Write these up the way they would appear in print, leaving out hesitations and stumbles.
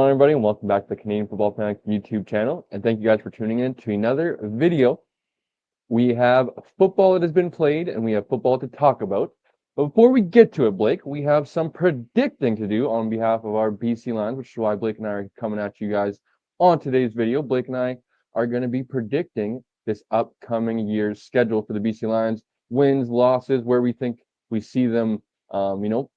on, everybody, and welcome back to the Canadian Football Fanatics YouTube channel. And thank you guys for tuning in to another video. We have football that has been played, and we have football to talk about. But before we get to it, Blake, we have some predicting to do on behalf of our BC Lions, which is why Blake and I are coming at you guys on today's video. Blake and I are going to be predicting this upcoming year's schedule for the BC Lions, wins, losses, where we think we see them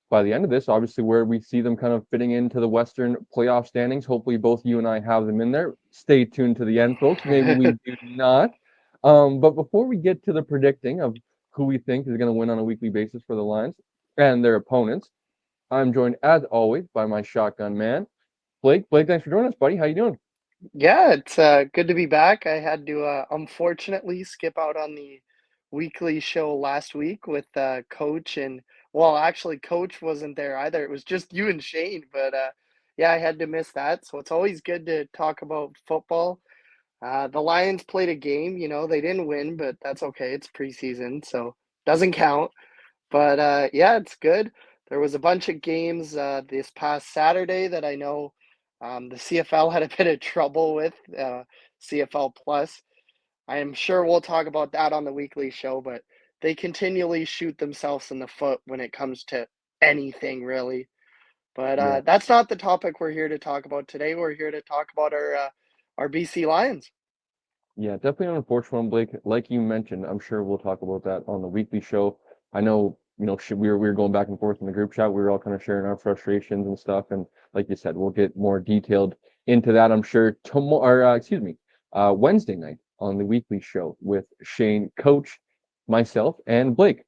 by the end of this, obviously, where we see them kind of fitting into the Western playoff standings. Hopefully, both you and I have them in there. Stay tuned to the end, folks. Maybe we do not. But before we get to the predicting of who we think is going to win on a weekly basis for the Lions and their opponents, I'm joined, as always, by my shotgun man, Blake. Blake, thanks for joining us, buddy. How you doing? Yeah, it's good to be back. I had to unfortunately skip out on the weekly show last week with Coach and well, actually Coach wasn't there either. It was just you and Shane, but yeah, I had to miss that. So it's always good to talk about football. The Lions played a game, they didn't win, but that's okay. It's preseason, so doesn't count. But yeah, it's good. There was a bunch of games this past Saturday that I know the CFL had a bit of trouble with, CFL Plus. I am sure we'll talk about that on the weekly show, but they continually shoot themselves in the foot when it comes to anything, really. But Yeah. that's not the topic we're here to talk about today. We're here to talk about our BC Lions. Yeah, definitely an unfortunate one, Blake. Like you mentioned, I'm sure we'll talk about that on the weekly show. I know, we were going back and forth in the group chat. We were all kind of sharing our frustrations and stuff. And like you said, we'll get more detailed into that, I'm sure, tomorrow, Wednesday night on the weekly show with Shane, Coach, myself, and Blake.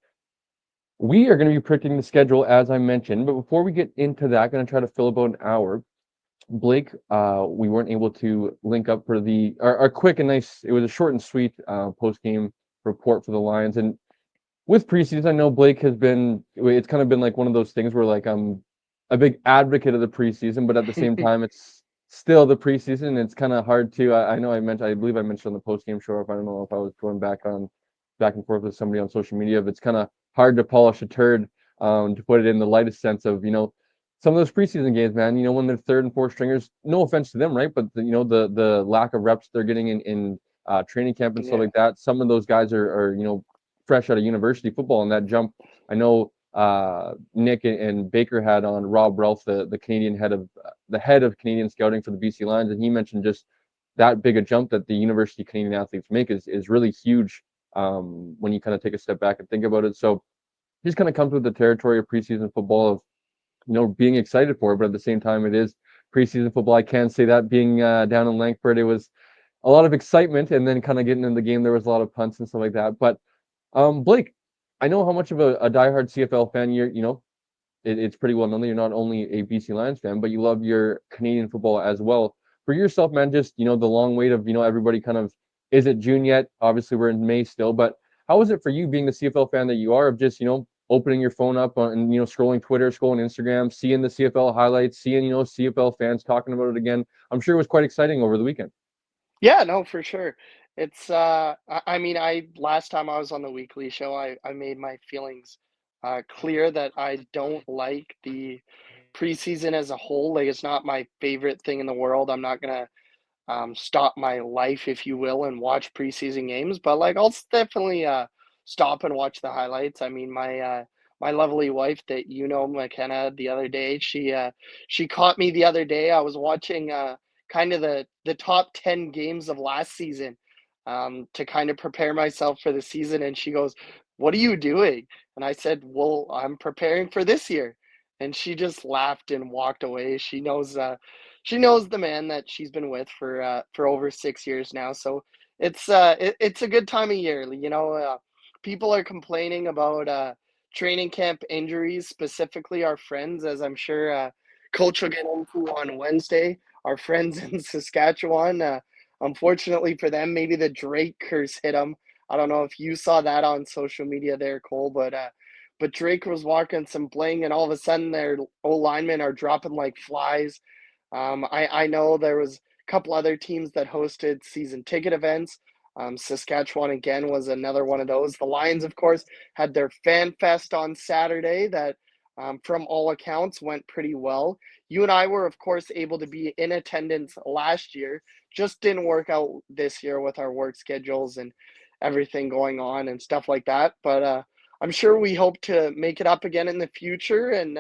We are going to be predicting the schedule, as I mentioned. But before we get into that, going to try to fill about an hour. Blake, we weren't able to link up for the our quick and nice. It was a short and sweet post game report for the Lions. And with preseason, I know Blake has been. It's kind of been like one of those things where like I'm a big advocate of the preseason, but at the same time, it's still the preseason. It's kind of hard to. I know I believe I mentioned on the post game show. If I don't know if I was going back and forth with somebody on social media, but it's kind of hard to polish a turd, to put it in the lightest sense of some of those preseason games, man. When they're third and fourth stringers, no offense to them, right? But the lack of reps they're getting in training camp and stuff Yeah. like that. Some of those guys are fresh out of university football, and that jump. I know Nick and Baker had on Rob Ralph, the Canadian head of Canadian scouting for the BC Lions, and he mentioned just that big a jump that the university Canadian athletes make is really huge, when you kind of take a step back and think about it. So just kind of comes with the territory of preseason football of being excited for it, but at the same time, it is preseason football. I can say that being down in Langford, it was a lot of excitement, and then kind of getting in the game, there was a lot of punts and stuff like that. But Blake, I know how much of a diehard CFL fan you're. It's pretty well known that you're not only a BC Lions fan, but you love your Canadian football as well. For yourself, man, just the long wait of everybody kind of, is it June yet? Obviously, we're in May still, but how is it for you being the CFL fan that you are, of just opening your phone up and scrolling Twitter, scrolling Instagram, seeing the CFL highlights, seeing CFL fans talking about it again? I'm sure it was quite exciting over the weekend. Yeah, no, for sure. It's I mean, I last time I was on the weekly show, I made my feelings clear that I don't like the preseason as a whole. Like it's not my favorite thing in the world. I'm not gonna stop my life, if you will, and watch preseason games, but like I'll definitely stop and watch the highlights. I mean, my lovely wife that McKenna, the other day, she caught me the other day. I was watching kind of the top 10 games of last season to kind of prepare myself for the season, and she goes, "What are you doing?" And I said, "Well, I'm preparing for this year." And she just laughed and walked away. She knows the man that she's been with for over 6 years now. So it's a good time of year. People are complaining about training camp injuries, specifically our friends, as I'm sure Coach will get into on Wednesday. Our friends in Saskatchewan. Unfortunately for them, maybe the Drake curse hit them. I don't know if you saw that on social media there, Cole, but Drake was walking some bling, and all of a sudden their O linemen are dropping like flies. I know there was a couple other teams that hosted season ticket events. Saskatchewan again was another one of those. The Lions, of course, had their fan fest on Saturday that from all accounts, went pretty well. You and I were, of course, able to be in attendance last year. Just didn't work out this year with our work schedules and everything going on and stuff like that. But I'm sure we hope to make it up again in the future. And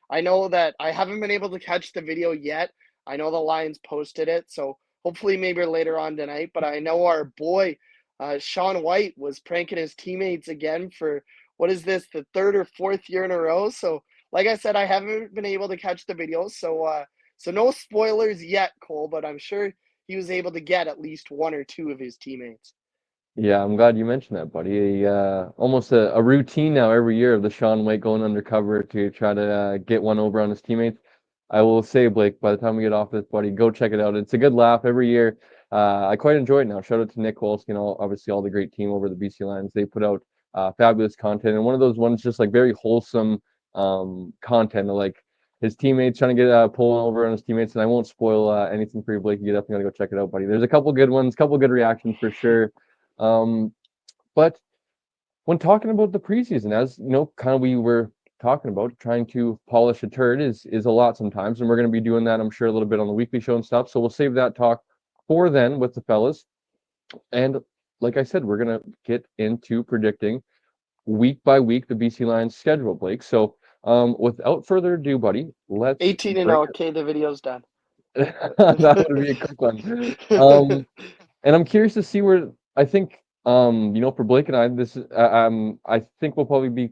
I know that I haven't been able to catch the video yet. I know the Lions posted it, so hopefully maybe later on tonight. But I know our boy Sean White was pranking his teammates again for what is this, the third or fourth year in a row. So like I said, I haven't been able to catch the videos, so no spoilers yet, Cole. But I'm sure he was able to get at least one or two of his teammates. Yeah, I'm glad you mentioned that, buddy. Almost a routine now every year of the Sean White going undercover to try to get one over on his teammates. I will say, Blake, by the time we get off this, buddy, go check it out. It's a good laugh every year. I quite enjoy it now. Shout out to Nick Wolski and obviously all the great team over the BC Lions. They put out fabulous content, and one of those ones just like very wholesome content, like his teammates trying to get pulling over on his teammates. And I won't spoil anything for you, Blake. You definitely gotta go check it out, buddy. There's a couple good ones, couple good reactions for sure. Um, but when talking about the preseason, as you know, kind of we were talking about, trying to polish a turd is a lot sometimes, and we're going to be doing that, I'm sure, a little bit on the weekly show and stuff. So we'll save that talk for then with the fellas. And like I said, we're going to get into predicting week by week the BC Lions schedule, Blake. So without further ado, buddy, let's 18 and bring 0. Okay, the video's done. it. That would be a quick one. And I'm curious to see where I think for Blake and I this is I think we'll probably be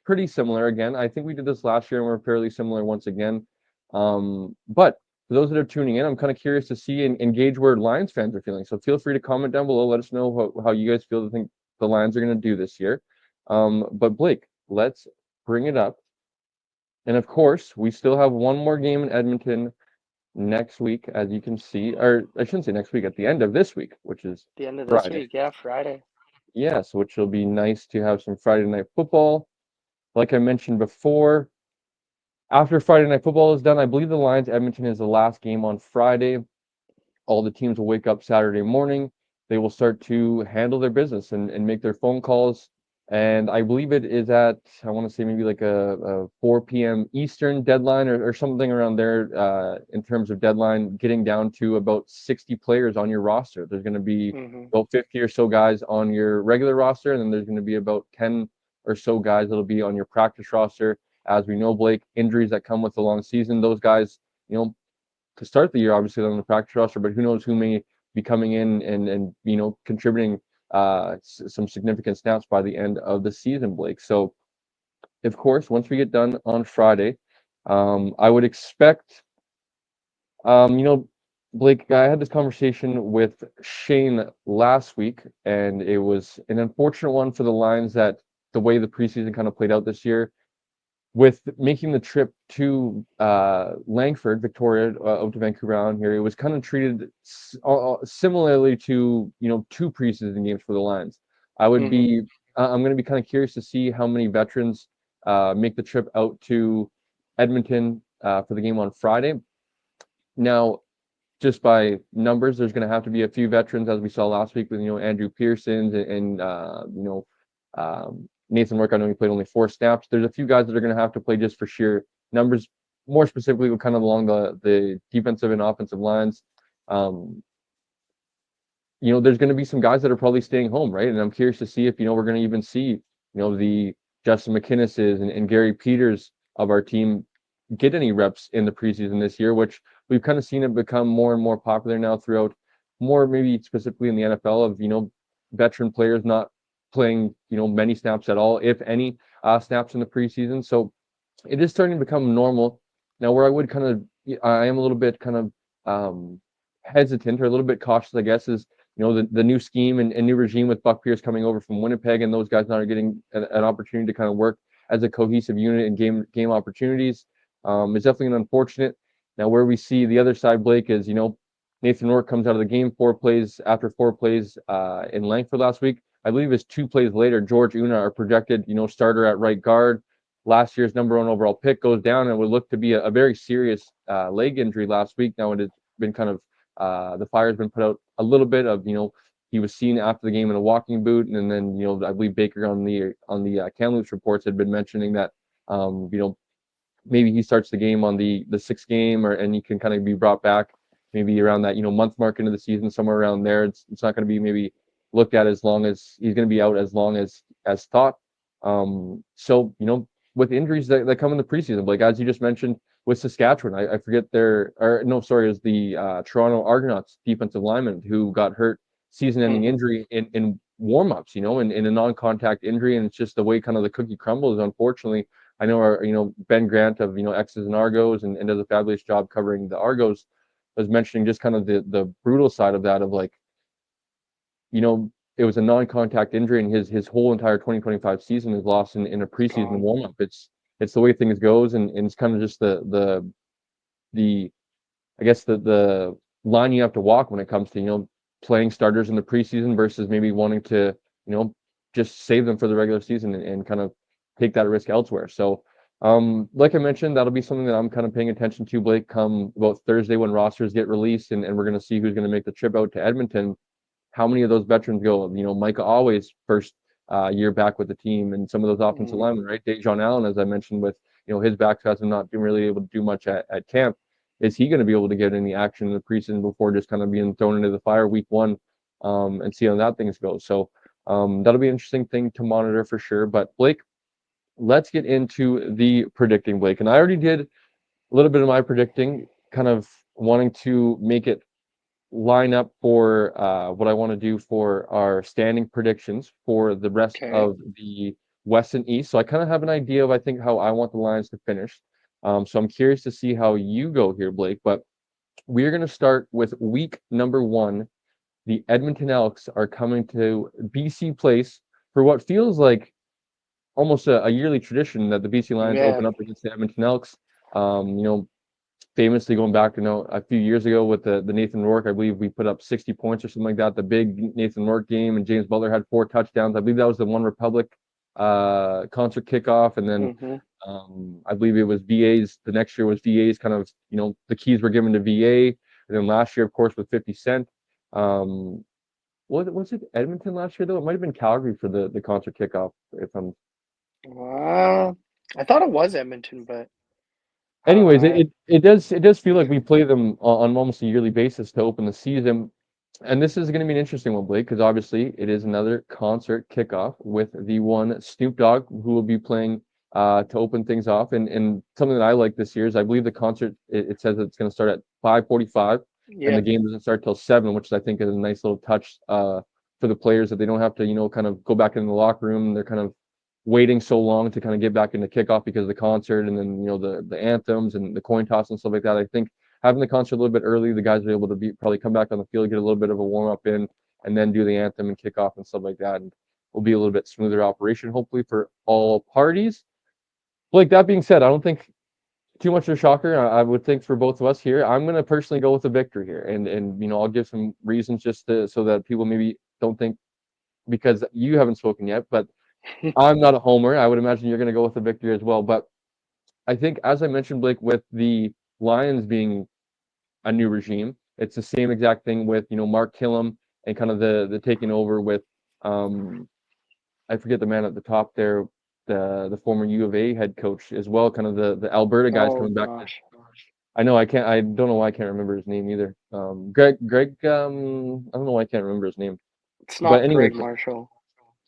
pretty similar again. I think we did this last year and we're fairly similar once again. But for those that are tuning in, I'm kind of curious to see and engage where Lions fans are feeling. So feel free to comment down below. Let us know how you guys feel to think the Lions are going to do this year. But Blake, let's bring it up. And of course, we still have one more game in Edmonton next week, as you can see, or I shouldn't say next week, at the end of this week, which is The end of this Friday. week, yeah, Friday. Yes, which will be nice to have some Friday night football. Like I mentioned before, after Friday night football is done, I believe the Lions Edmonton is the last game on Friday. All the teams will wake up Saturday morning. They will start to handle their business and make their phone calls. And I believe it is at, I want to say maybe like a 4 p.m. Eastern deadline or something around there in terms of deadline, getting down to about 60 players on your roster. There's going to be Hmm. about 50 or so guys on your regular roster, and then there's going to be about 10 or so guys that'll be on your practice roster. As we know, Blake, injuries that come with a long season, those guys, to start the year, obviously on the practice roster, but who knows who may be coming in and contributing some significant snaps by the end of the season, Blake. So, of course, once we get done on Friday, I would expect, you know, Blake, I had this conversation with Shane last week, and it was an unfortunate one for the Lions that the way the preseason kind of played out this year with making the trip to Langford, Victoria, out to Vancouver Island here, it was kind of treated similarly to two preseason games for the Lions. I would Hmm. be, I'm going to be kind of curious to see how many veterans make the trip out to Edmonton for the game on Friday. Now, just by numbers, there's going to have to be a few veterans, as we saw last week with Andrew Pearsons and Nathan Work. I know he played only 4 snaps. There's a few guys that are going to have to play just for sheer numbers, more specifically, kind of along the defensive and offensive lines. Um, there's going to be some guys that are probably staying home, right? And I'm curious to see if we're going to even see the Justin McInnes's and Gary Peters of our team get any reps in the preseason this year, which we've kind of seen it become more and more popular now throughout, more maybe specifically in the NFL, of veteran players not playing many snaps at all, if any snaps in the preseason. So it is starting to become normal now. Where I would kind of, I am a little bit kind of hesitant or a little bit cautious, I guess, is the new scheme and new regime with Buck Pierce coming over from Winnipeg, and those guys not getting an opportunity to kind of work as a cohesive unit and game opportunities. It's definitely an unfortunate. Now, where we see the other side, Blake, is Nathan Rourke comes out of the game 4 plays after 4 plays in Langford last week. I believe it's 2 plays later. George Una, our projected starter at right guard, last year's #1 overall pick, goes down and would look to be a very serious leg injury last week. Now it has been kind of the fire's been put out a little bit of he was seen after the game in a walking boot, and then I believe Baker on the Kamloops reports had been mentioning that You know, maybe he starts the game on the sixth game, and he can kind of be brought back maybe around that month mark into the season, somewhere around there. It's not going to be maybe looked at as long as he's going to be out as long as thought. So with injuries that come in the preseason, like as you just mentioned with Saskatchewan, I forget or no, sorry, it was the Toronto Argonauts defensive lineman who got hurt, season-ending Mhm. injury in warm-ups, in a non-contact injury, and it's just the way kind of the cookie crumbles, unfortunately. I know our, Ben Grant of, X's and Argos and does a fabulous job covering the Argos, was mentioning just kind of the brutal side of that, of like, it was a non-contact injury, and his whole entire 2025 season is lost in a It's preseason gone. warm-up. It's the way things goes, and it's kind of just the I guess the line you have to walk when it comes to playing starters in the preseason versus maybe wanting to you know just save them for the regular season, and kind of take that risk elsewhere. So like I mentioned, that'll be something that I'm kind of paying attention to, Blake, come about Thursday when rosters get released, and we're going to see who's going to make the trip out to Edmonton. How many of those veterans go? Micah always first year back with the team, and some of those offensive Mhm. linemen, right? Dejon Allen, as I mentioned, with his back has not been really able to do much at camp. Is he going to be able to get any action in the preseason before just kind of being thrown into the fire week one, and see how that things go? So that'll be an interesting thing to monitor for sure. But Blake, let's get into the predicting, Blake. And I already did a little bit of my predicting, kind of wanting to make it line up for what I want to do for our standing predictions for the rest Okay. of the West and East. So I kind of have an idea of, I think, how I want the Lions to finish. So I'm curious to see how you go here, Blake. But we're going to start with week number one. The Edmonton Elks are coming to BC Place for what feels like almost a yearly tradition that the BC Lions Yeah. open up against the Edmonton Elks. Famously going back to a few years ago with the Nathan Rourke, I believe we put up 60 points or something like that. The big Nathan Rourke game, and James Butler had 4 touchdowns. I believe that was the One Republic concert kickoff, and then Mhm. I believe it was VA's. The next year was VA's. Kind of the keys were given to VA, and then last year, of course, with 50 Cent. Was it Edmonton last year though? It might have been Calgary for the concert kickoff, if I'm. I thought it was Edmonton, but I don't Anyways, know. it does feel like we play them on almost a yearly basis to open the season, and this is going to be an interesting one, Blake, because obviously it is another concert kickoff with the one Snoop Dogg who will be playing to open things off, and something that I like this year is I believe the concert it says it's going to start at 5:45, and the Yep. game doesn't start till 7, which I think is a nice little touch for the players, that they don't have to kind of go back in the locker room. They're kind of waiting so long to kind of get back into kickoff because of the concert, and then the anthems and the coin toss and stuff like that. I think having the concert a little bit early, the guys are able to probably come back on the field, get a little bit of a warm up in, and then do the anthem and kickoff and stuff like that, and will be a little bit smoother operation, hopefully, for all parties. Like that being said, I don't think too much of a shocker. I would think for both of us here, I'm going to personally go with a victory here, and I'll give some reasons just so that people maybe don't think, because you haven't spoken yet, but I'm not a homer. I would imagine you're going to go with a victory as well. But I think, as I mentioned, Blake, with the Lions being a new regime, it's the same exact thing with Mark Killam, and kind of the taking over with um I forget the man at the top there, the former U of A head coach as well. Kind of the Alberta guys Oh coming back to. gosh. I know I don't know why I can't remember his name either. Greg I don't know why I can't remember his name. It's But not anyways, Greg Marshall.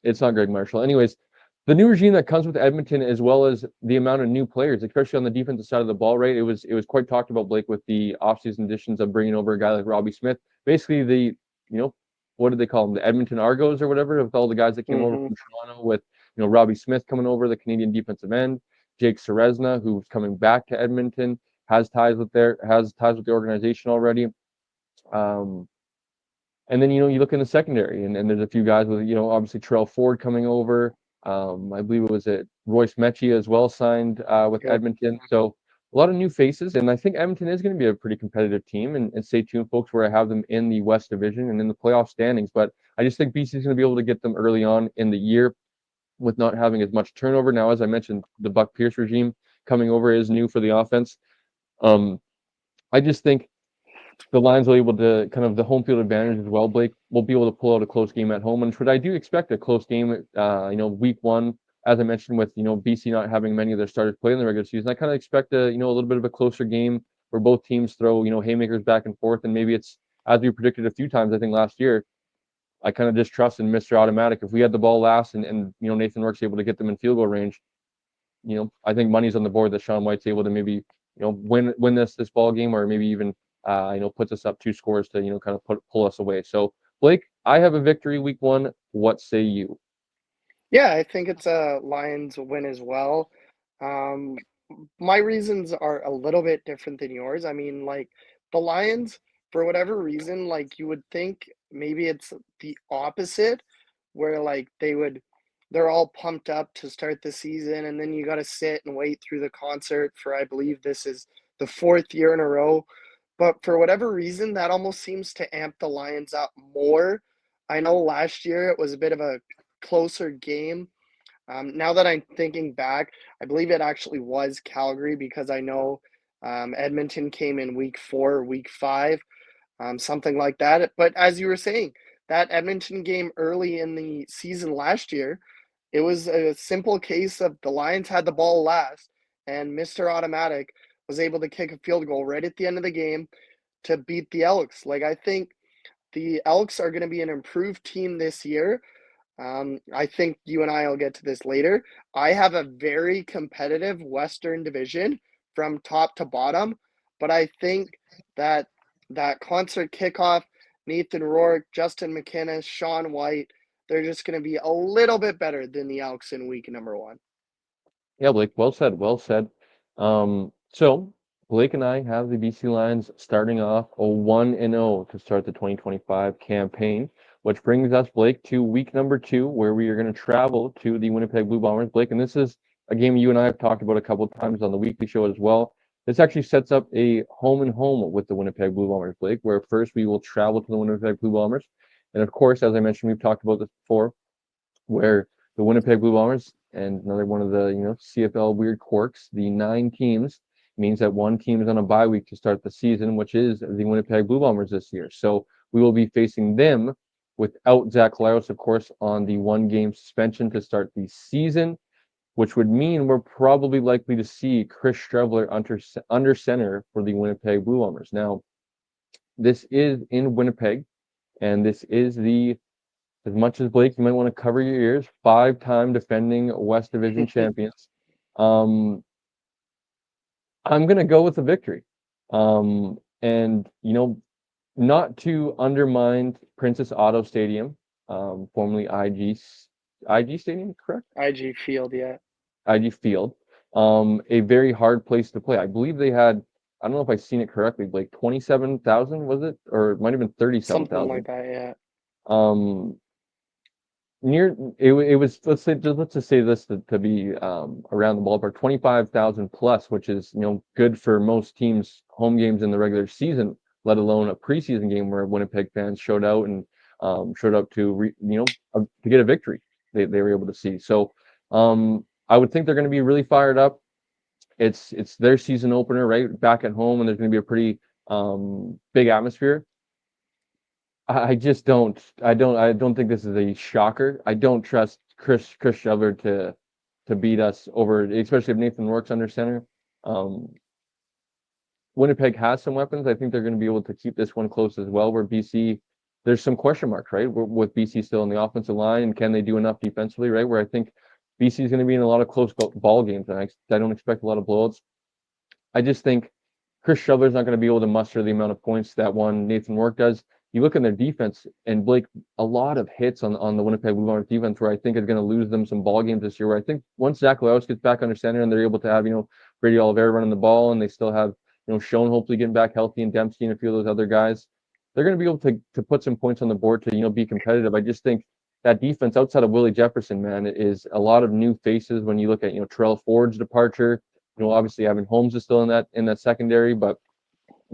it's not Greg Marshall. Anyways, the new regime that comes with Edmonton, as well as the amount of new players, especially on the defensive side of the ball, right? It was quite talked about, Blake, with the offseason additions of bringing over a guy like Robbie Smith. Basically, you know what did they call them? The Edmonton Argos or whatever, with all the guys that came over Mhm. from Toronto, with Robbie Smith coming over, the Canadian defensive end, Jake Serezna, who's coming back to Edmonton, has ties with the organization already. Um, and then you look in the secondary, and there's a few guys with obviously Terrell Ford coming over. I believe it was Royce Mechia as well signed with Yep. Edmonton. So a lot of new faces, and I think Edmonton is going to be a pretty competitive team. And stay tuned, folks, where I have them in the West Division and in the playoff standings. But I just think BC is going to be able to get them early on in the year with not having as much turnover. Now, as I mentioned, the Buck Pierce regime coming over is new for the offense. Um, I just think the Lions will be able to kind of the home field advantage as well. Blake will be able to pull out a close game at home, and I do expect a close game. Week one. as I mentioned, with BC not having many of their starters play in the regular season, I kind of expect a a little bit of a closer game where both teams throw haymakers back and forth, and maybe it's as we predicted a few times. I think last year I kind of just trust in Mr. Automatic. If we had the ball last and Nathan Rourke's able to get them in field goal range, I think money's on the board that Sean White's able to maybe win this ball game, or maybe even puts us up 2 scores to kind of pull us away. So Blake, I have a victory week 1. What say you? Yeah, I think it's a Lions win as well. Um, my reasons are a little bit different than yours. I mean, like the Lions, for whatever reason, like you would think maybe it's the opposite, where like they're all pumped up to start the season, and then you got to sit and wait through the concert for, I believe this is the fourth year in a row. But for whatever reason, that almost seems to amp the Lions up more. I know last year it was a bit of a closer game. Now that I'm thinking back, I believe it actually was Calgary because I know Edmonton came in week 4 or week 5, something like that. But as you were saying, that Edmonton game early in the season last year, it was a simple case of the Lions had the ball last, and Mr. Automatic was able to kick a field goal right at the end of the game to beat the Elks. Like, I think the Elks are going to be an improved team this year. I think you and I will get to this later. I have a very competitive Western division from top to bottom, but I think that that concert kickoff, Nathan Rourke, Justin McInnis, Sean White, they're just going to be a little bit better than the Elks in week number 1. Yeah, Blake, well said, well said. So Blake and I have the BC Lions starting off a 1-0 to start the 2025 campaign, which brings us, Blake, to week number 2, where we are going to travel to the Winnipeg Blue Bombers. Blake, and this is a game you and I have talked about a couple of times on the weekly show as well. This actually sets up a home and home with the Winnipeg Blue Bombers, Blake, where first we will travel to the Winnipeg Blue Bombers. And of course, as I mentioned, we've talked about this before, where the Winnipeg Blue Bombers, and another one of the CFL weird quirks, the 9 teams means that one team is on a bye week to start the season, which is the Winnipeg Blue Bombers this year. So we will be facing them without Zach Collaros, of course, on the 1-game suspension to start the season, which would mean we're probably likely to see Chris Streveler under center for the Winnipeg Blue Bombers. Now, this is in Winnipeg, and this is the, as much as Blake, you might want to cover your ears, 5-time defending West Division champions. I'm going to go with a victory. And, not to undermine Princess Auto Stadium, formerly IG Stadium, correct? IG Field, yeah. IG Field. A very hard place to play. I believe they had, I don't know if I've seen it correctly, Blake, 27,000, was it? Or it might have been Something 37,000. like that, yeah. Um, it was, let's just say this to be around the ballpark, 25,000 plus, which is good for most teams' home games in the regular season, let alone a preseason game where Winnipeg fans showed out and showed up to to get a victory. They were able to see. So I would think they're going to be really fired up. It's their season opener, right, back at home, and there's going to be a pretty big atmosphere. I just don't. I don't think this is a shocker. I don't trust Chris Shover to beat us over, especially if Nathan Rourke's under center. Um, Winnipeg has some weapons. I think they're going to be able to keep this one close as well. Where BC, there's some question marks, right? With BC still on the offensive line, and can they do enough defensively, right? Where I think BC is going to be in a lot of close ball games, and I don't expect a lot of blowouts. I just think Chris Shoveler's not going to be able to muster the amount of points that one Nathan Rourke does. You look at their defense, and Blake, a lot of hits on the Winnipeg Blue Bombers defense, where I think is going to lose them some ball games this year. Where I think once Zach Collaros gets back under center and they're able to have Brady Oliveira running the ball, and they still have Schoen hopefully getting back healthy, and Dempsey and a few of those other guys, they're going to be able to put some points on the board to be competitive. I just think that defense outside of Willie Jefferson, man, is a lot of new faces. When you look at Terrell Ford's departure, obviously Evan Holmes is still in that secondary, but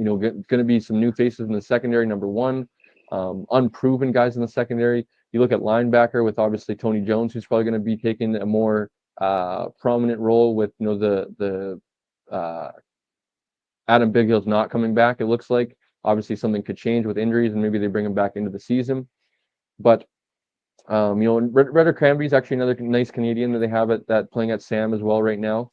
going to be some new faces in the secondary. Number one, unproven guys in the secondary. You look at linebacker with obviously Tony Jones, who's probably going to be taking a more prominent role with the Adam Bighill's not coming back. It looks like obviously something could change with injuries, and maybe they bring him back into the season. But And Redder Cranberry is actually another nice Canadian that they have at that playing at Sam as well right now.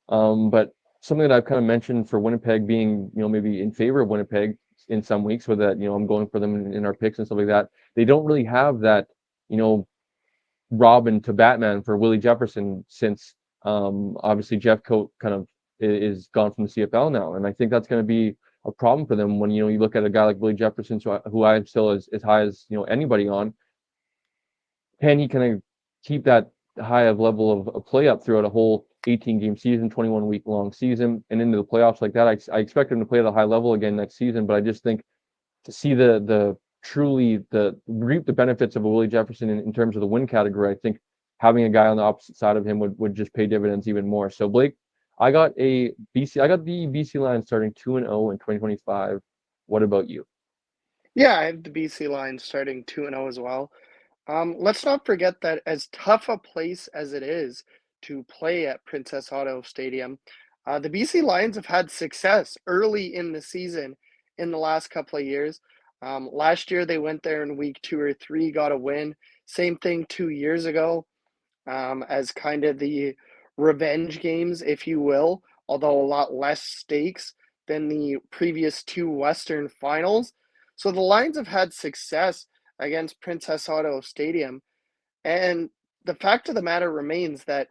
But something that I've kind of mentioned for Winnipeg being, maybe in favor of Winnipeg in some weeks, so that I'm going for them in our picks and stuff like that. They don't really have that, you know, Robin to Batman for Willie Jefferson since obviously Jeff Coat kind of is gone from the CFL now, and I think that's going to be a problem for them when you look at a guy like Willie Jefferson, who I'm still as high as anybody on. Can he kind of keep that high of level of play up throughout a whole 18 game season, 21-week long season, and into the playoffs like that? I expect him to play at a high level again next season, but I just think to see the truly the reap the benefits of a Willie Jefferson in terms of the win category, I think having a guy on the opposite side of him would just pay dividends even more. So Blake, I got the BC Lions starting 2-0 in 2025. What about you? Yeah, I have the BC Lions starting 2-0 as well. Let's not forget that as tough a place as it is to play at Princess Auto Stadium, the BC Lions have had success early in the season in the last couple of years. Last year, they went there in week 2 or 3, got a win. Same thing 2 years ago, as kind of the revenge games, if you will, although a lot less stakes than the previous two Western finals. So the Lions have had success against Princess Auto Stadium. And the fact of the matter remains that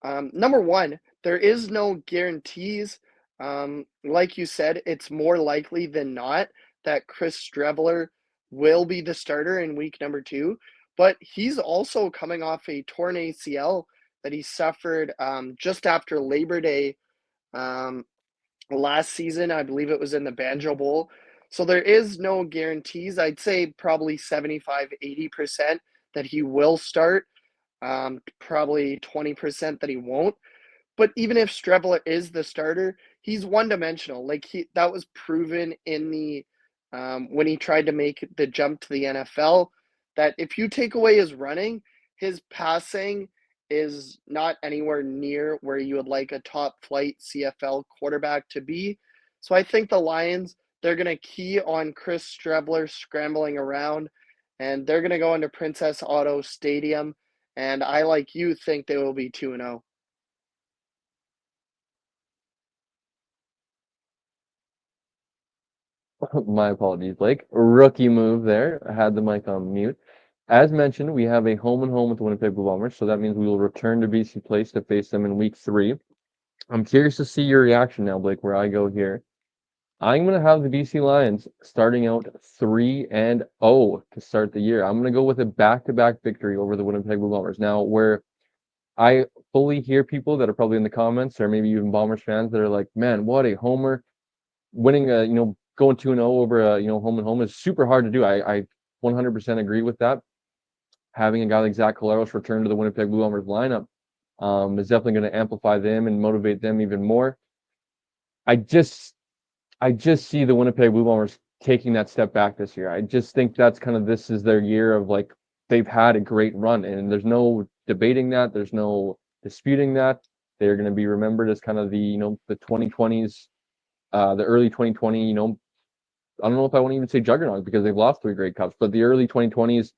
number one, there is no guarantees. Like you said, it's more likely than not that Chris Streveler will be the starter in week number 2, but he's also coming off a torn ACL that he suffered just after Labor Day um, last season. I believe it was in the Banjo Bowl. So there is no guarantees. I'd say probably 75-80% that he will start, probably 20% that he won't. But even if Strebler is the starter, he's one dimensional. Like that was proven in the when he tried to make the jump to the NFL. That if you take away his running, his passing is not anywhere near where you would like a top flight CFL quarterback to be. So I think the Lions, they're going to key on Chris Strebler scrambling around, and they're going to go into Princess Auto Stadium. And I, like you, think they will be 2-0. My apologies, Blake. Rookie move there. I had the mic on mute. As mentioned, we have a home and home with the Winnipeg Blue Bombers, so that means we will return to BC Place to face them in week 3. I'm curious to see your reaction now, Blake, where I go here. I'm going to have the BC Lions starting out 3-0 to start the year. I'm going to go with a back-to-back victory over the Winnipeg Blue Bombers. Now, where I fully hear people that are probably in the comments or maybe even Bombers fans that are like, man, what a homer. Winning going 2-0 over a home and home is super hard to do. I 100% agree with that. Having a guy like Zach Collaros return to the Winnipeg Blue Bombers lineup is definitely going to amplify them and motivate them even more. I just see the Winnipeg Blue Bombers taking that step back this year. I just think that's kind of this is their year of like they've had a great run, and there's no debating that. There's no disputing that. They're going to be remembered as kind of the 2020s, the early 2020. I don't know if I want to even say juggernaut because they've lost 3 Grey Cups, but the early 2020s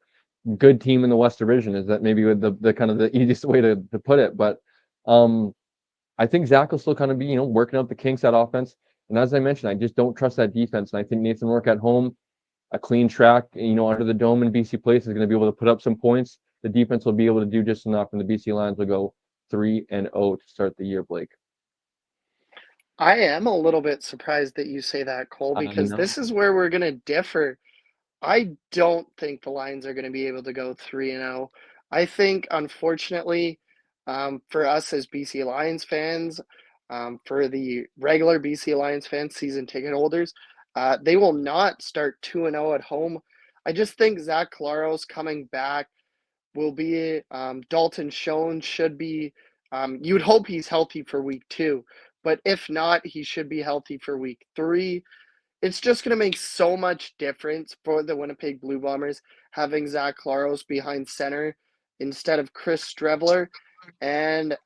good team in the West Division is that maybe the kind of the easiest way to put it. But I think Zach will still kind of be working out the kinks that offense. And as I mentioned, I just don't trust that defense. And I think Nathan Rourke at home, a clean track, under the dome in BC Place is going to be able to put up some points. The defense will be able to do just enough, and the BC Lions will go 3-0 to start the year, Blake. I am a little bit surprised that you say that, Cole, I because know. this is where we're going to differ. I don't think the Lions are going to be able to go 3-0. I think, unfortunately, for us as BC Lions fans, for the regular BC Lions fans, season ticket holders, they will not start 2-0 at home. I just think Zach Claros coming back will be Dalton Schoen should be you would hope he's healthy for week 2, but if not, he should be healthy for week 3. It's just going to make so much difference for the Winnipeg Blue Bombers having Zach Claros behind center instead of Chris Streveler. And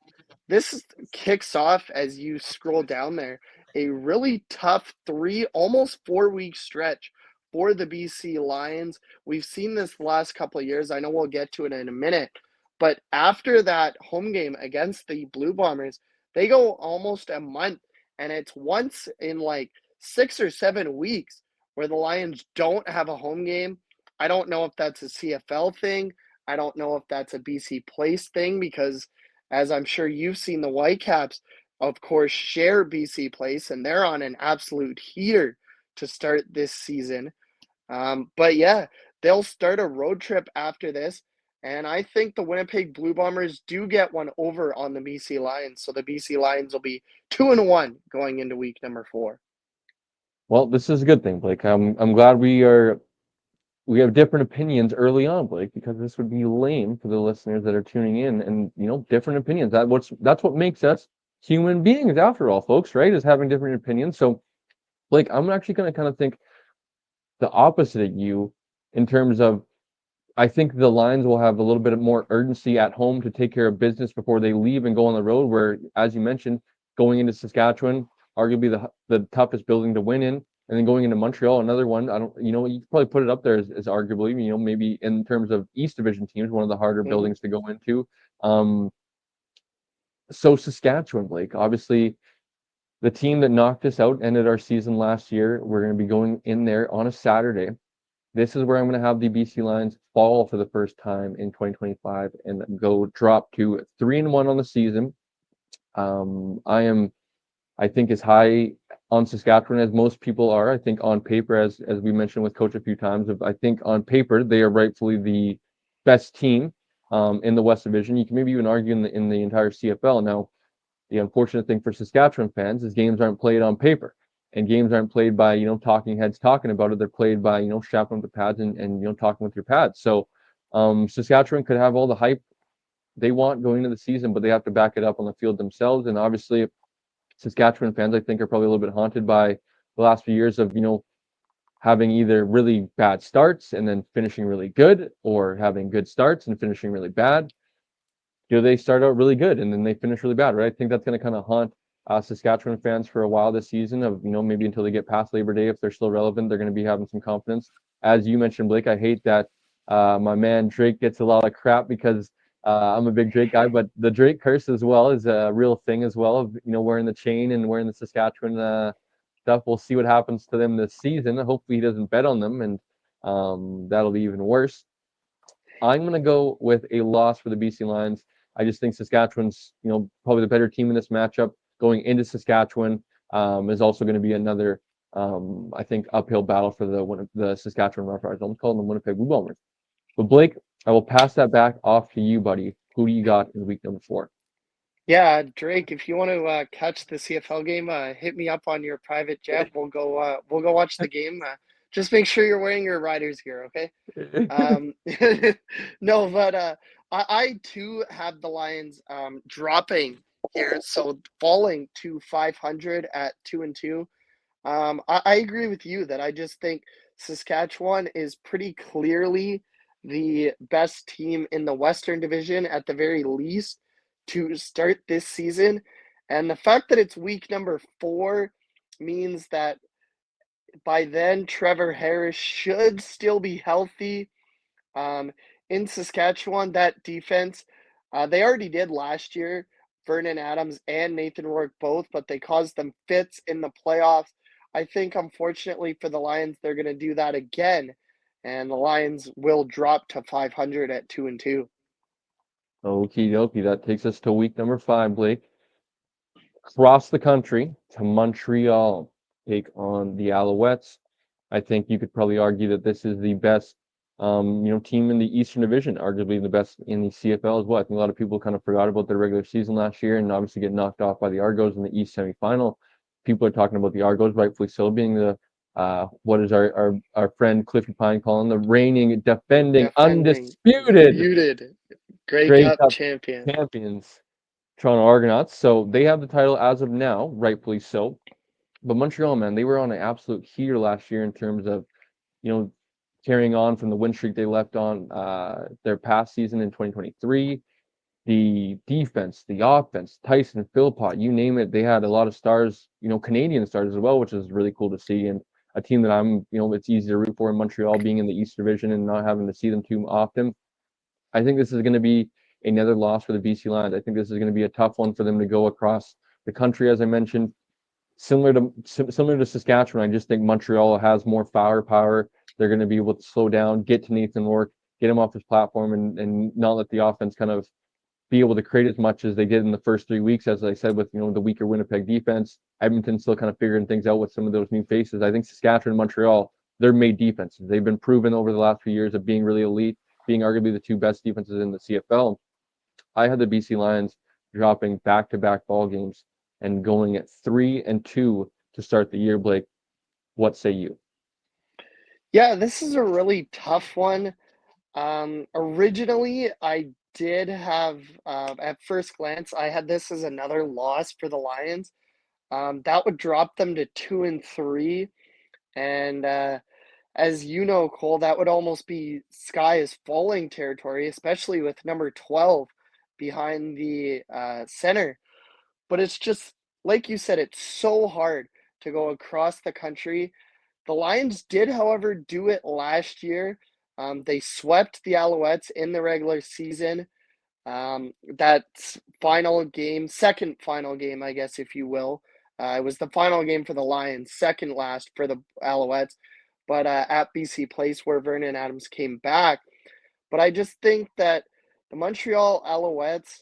this kicks off, as you scroll down there, a really tough 3, almost 4 week stretch for the BC Lions. We've seen this the last couple of years. I know we'll get to it in a minute, but after that home game against the Blue Bombers, they go almost a month, and it's once in like 6 or 7 weeks where the Lions don't have a home game. I don't know if that's a CFL thing. I don't know if that's a BC Place thing because, as I'm sure you've seen, the Whitecaps, of course, share BC Place, and they're on an absolute heater to start this season. But yeah, they'll start a road trip after this. And I think the Winnipeg Blue Bombers do get one over on the BC Lions. So the BC Lions will be 2-1 going into week number 4. Well, this is a good thing, Blake. I'm glad we have different opinions early on, Blake, because this would be lame for the listeners that are tuning in, and different opinions. That's what makes us human beings, after all, folks, right? Is having different opinions. So, Blake, I'm actually going to kind of think the opposite of you in terms of I think the Lions will have a little bit more urgency at home to take care of business before they leave and go on the road. Where, as you mentioned, going into Saskatchewan, arguably the toughest building to win in, and then going into Montreal, another one. I don't, you could probably put it up there as arguably, maybe in terms of East Division teams, one of the harder Mm-hmm. buildings to go into. So Saskatchewan, Blake, obviously the team that knocked us out, ended our season last year. We're going to be going in there on a Saturday. This is where I'm going to have the BC Lions fall for the first time in 2025 and go drop to 3-1 on the season. I think, as high on Saskatchewan as most people are. I think on paper, as we mentioned with Coach a few times, I think on paper they are rightfully the best team in the West Division. You can maybe even argue in the entire CFL. Now, the unfortunate thing for Saskatchewan fans is games aren't played on paper, and games aren't played by talking heads talking about it. They're played by strapping up the pads and talking with your pads. So Saskatchewan could have all the hype they want going into the season, but they have to back it up on the field themselves. And obviously, Saskatchewan fans, I think, are probably a little bit haunted by the last few years of having either really bad starts and then finishing really good, or having good starts and finishing really bad. They start out really good and then they finish really bad, right? I think that's going to kind of haunt Saskatchewan fans for a while this season. Of maybe until they get past Labor Day, if they're still relevant, they're going to be having some confidence. As you mentioned, Blake, I hate that my man Drake gets a lot of crap because I'm a big Drake guy, but the Drake curse as well is a real thing as well. Of wearing the chain and wearing the Saskatchewan stuff. We'll see what happens to them this season. Hopefully he doesn't bet on them, and that'll be even worse. I'm going to go with a loss for the BC Lions. I just think Saskatchewan's, probably the better team in this matchup. Going into Saskatchewan is also going to be another, I think, uphill battle for the Saskatchewan Roughriders. I'm calling them Winnipeg Blue Bombers. But Blake, I will pass that back off to you, buddy. Who do you got in week number 4? Yeah, Drake, if you want to catch the CFL game, hit me up on your private jet. We'll go watch the game. Just make sure you're wearing your Riders gear, okay? Um, no, but I too have the Lions dropping here, so falling to 500 at 2-2. I agree with you that I just think Saskatchewan is pretty clearly the best team in the Western Division at the very least to start this season. And the fact that it's week number 4 means that by then Trevor Harris should still be healthy. Um, in Saskatchewan, that defense, they already did last year. Vernon Adams and Nathan Rourke both, but they caused them fits in the playoffs. I think, unfortunately for the Lions, they're going to do that again, and the Lions will drop to 500 at 2-2. Okie dokie. That takes us to week number 5, Blake. Across the country to Montreal, take on the Alouettes. I think you could probably argue that this is the best, team in the Eastern Division, arguably the best in the CFL as well. I think a lot of people kind of forgot about their regular season last year and obviously get knocked off by the Argos in the East semifinal. People are talking about the Argos, rightfully so, being the what is our friend Cliffy Pine calling the reigning, defending, undisputed Muted Grey Grey Cup Cup champion. champions, Toronto Argonauts. So they have the title as of now, rightfully so. But Montreal, man, they were on an absolute heater last year in terms of, you know, carrying on from the win streak they left on their past season in 2023. The defense, the offense, Tyson, Philpott, you name it, they had a lot of stars, Canadian stars as well, which is really cool to see. And a team that it's easy to root for in Montreal being in the East Division and not having to see them too often. I think this is going to be another loss for the BC Lions. I think this is going to be a tough one for them to go across the country, as I mentioned. Similar to Saskatchewan, I just think Montreal has more firepower. They're going to be able to slow down, get to Nathan Rourke, get him off his platform, and not let the offense kind of be able to create as much as they did in the first 3 weeks. As I said, with the weaker Winnipeg defense, Edmonton still kind of figuring things out with some of those new faces. I think Saskatchewan and Montreal, they're made defenses. They've been proven over the last few years of being really elite, being arguably the two best defenses in the CFL. I had the BC Lions dropping back-to-back ball games and going at 3-2 to start the year. Blake, what say you? Yeah, this is a really tough one. Originally, I did have, at first glance, I had this as another loss for the Lions. That would drop them to 2-3. And as you know, Cole, that would almost be sky is falling territory, especially with number 12 behind the center. But it's just, like you said, it's so hard to go across the country. The Lions did, however, do it last year. They swept the Alouettes in the regular season. That final game, second final game, I guess, if you will. It was the final game for the Lions, second last for the Alouettes, but at BC Place where Vernon Adams came back. But I just think that the Montreal Alouettes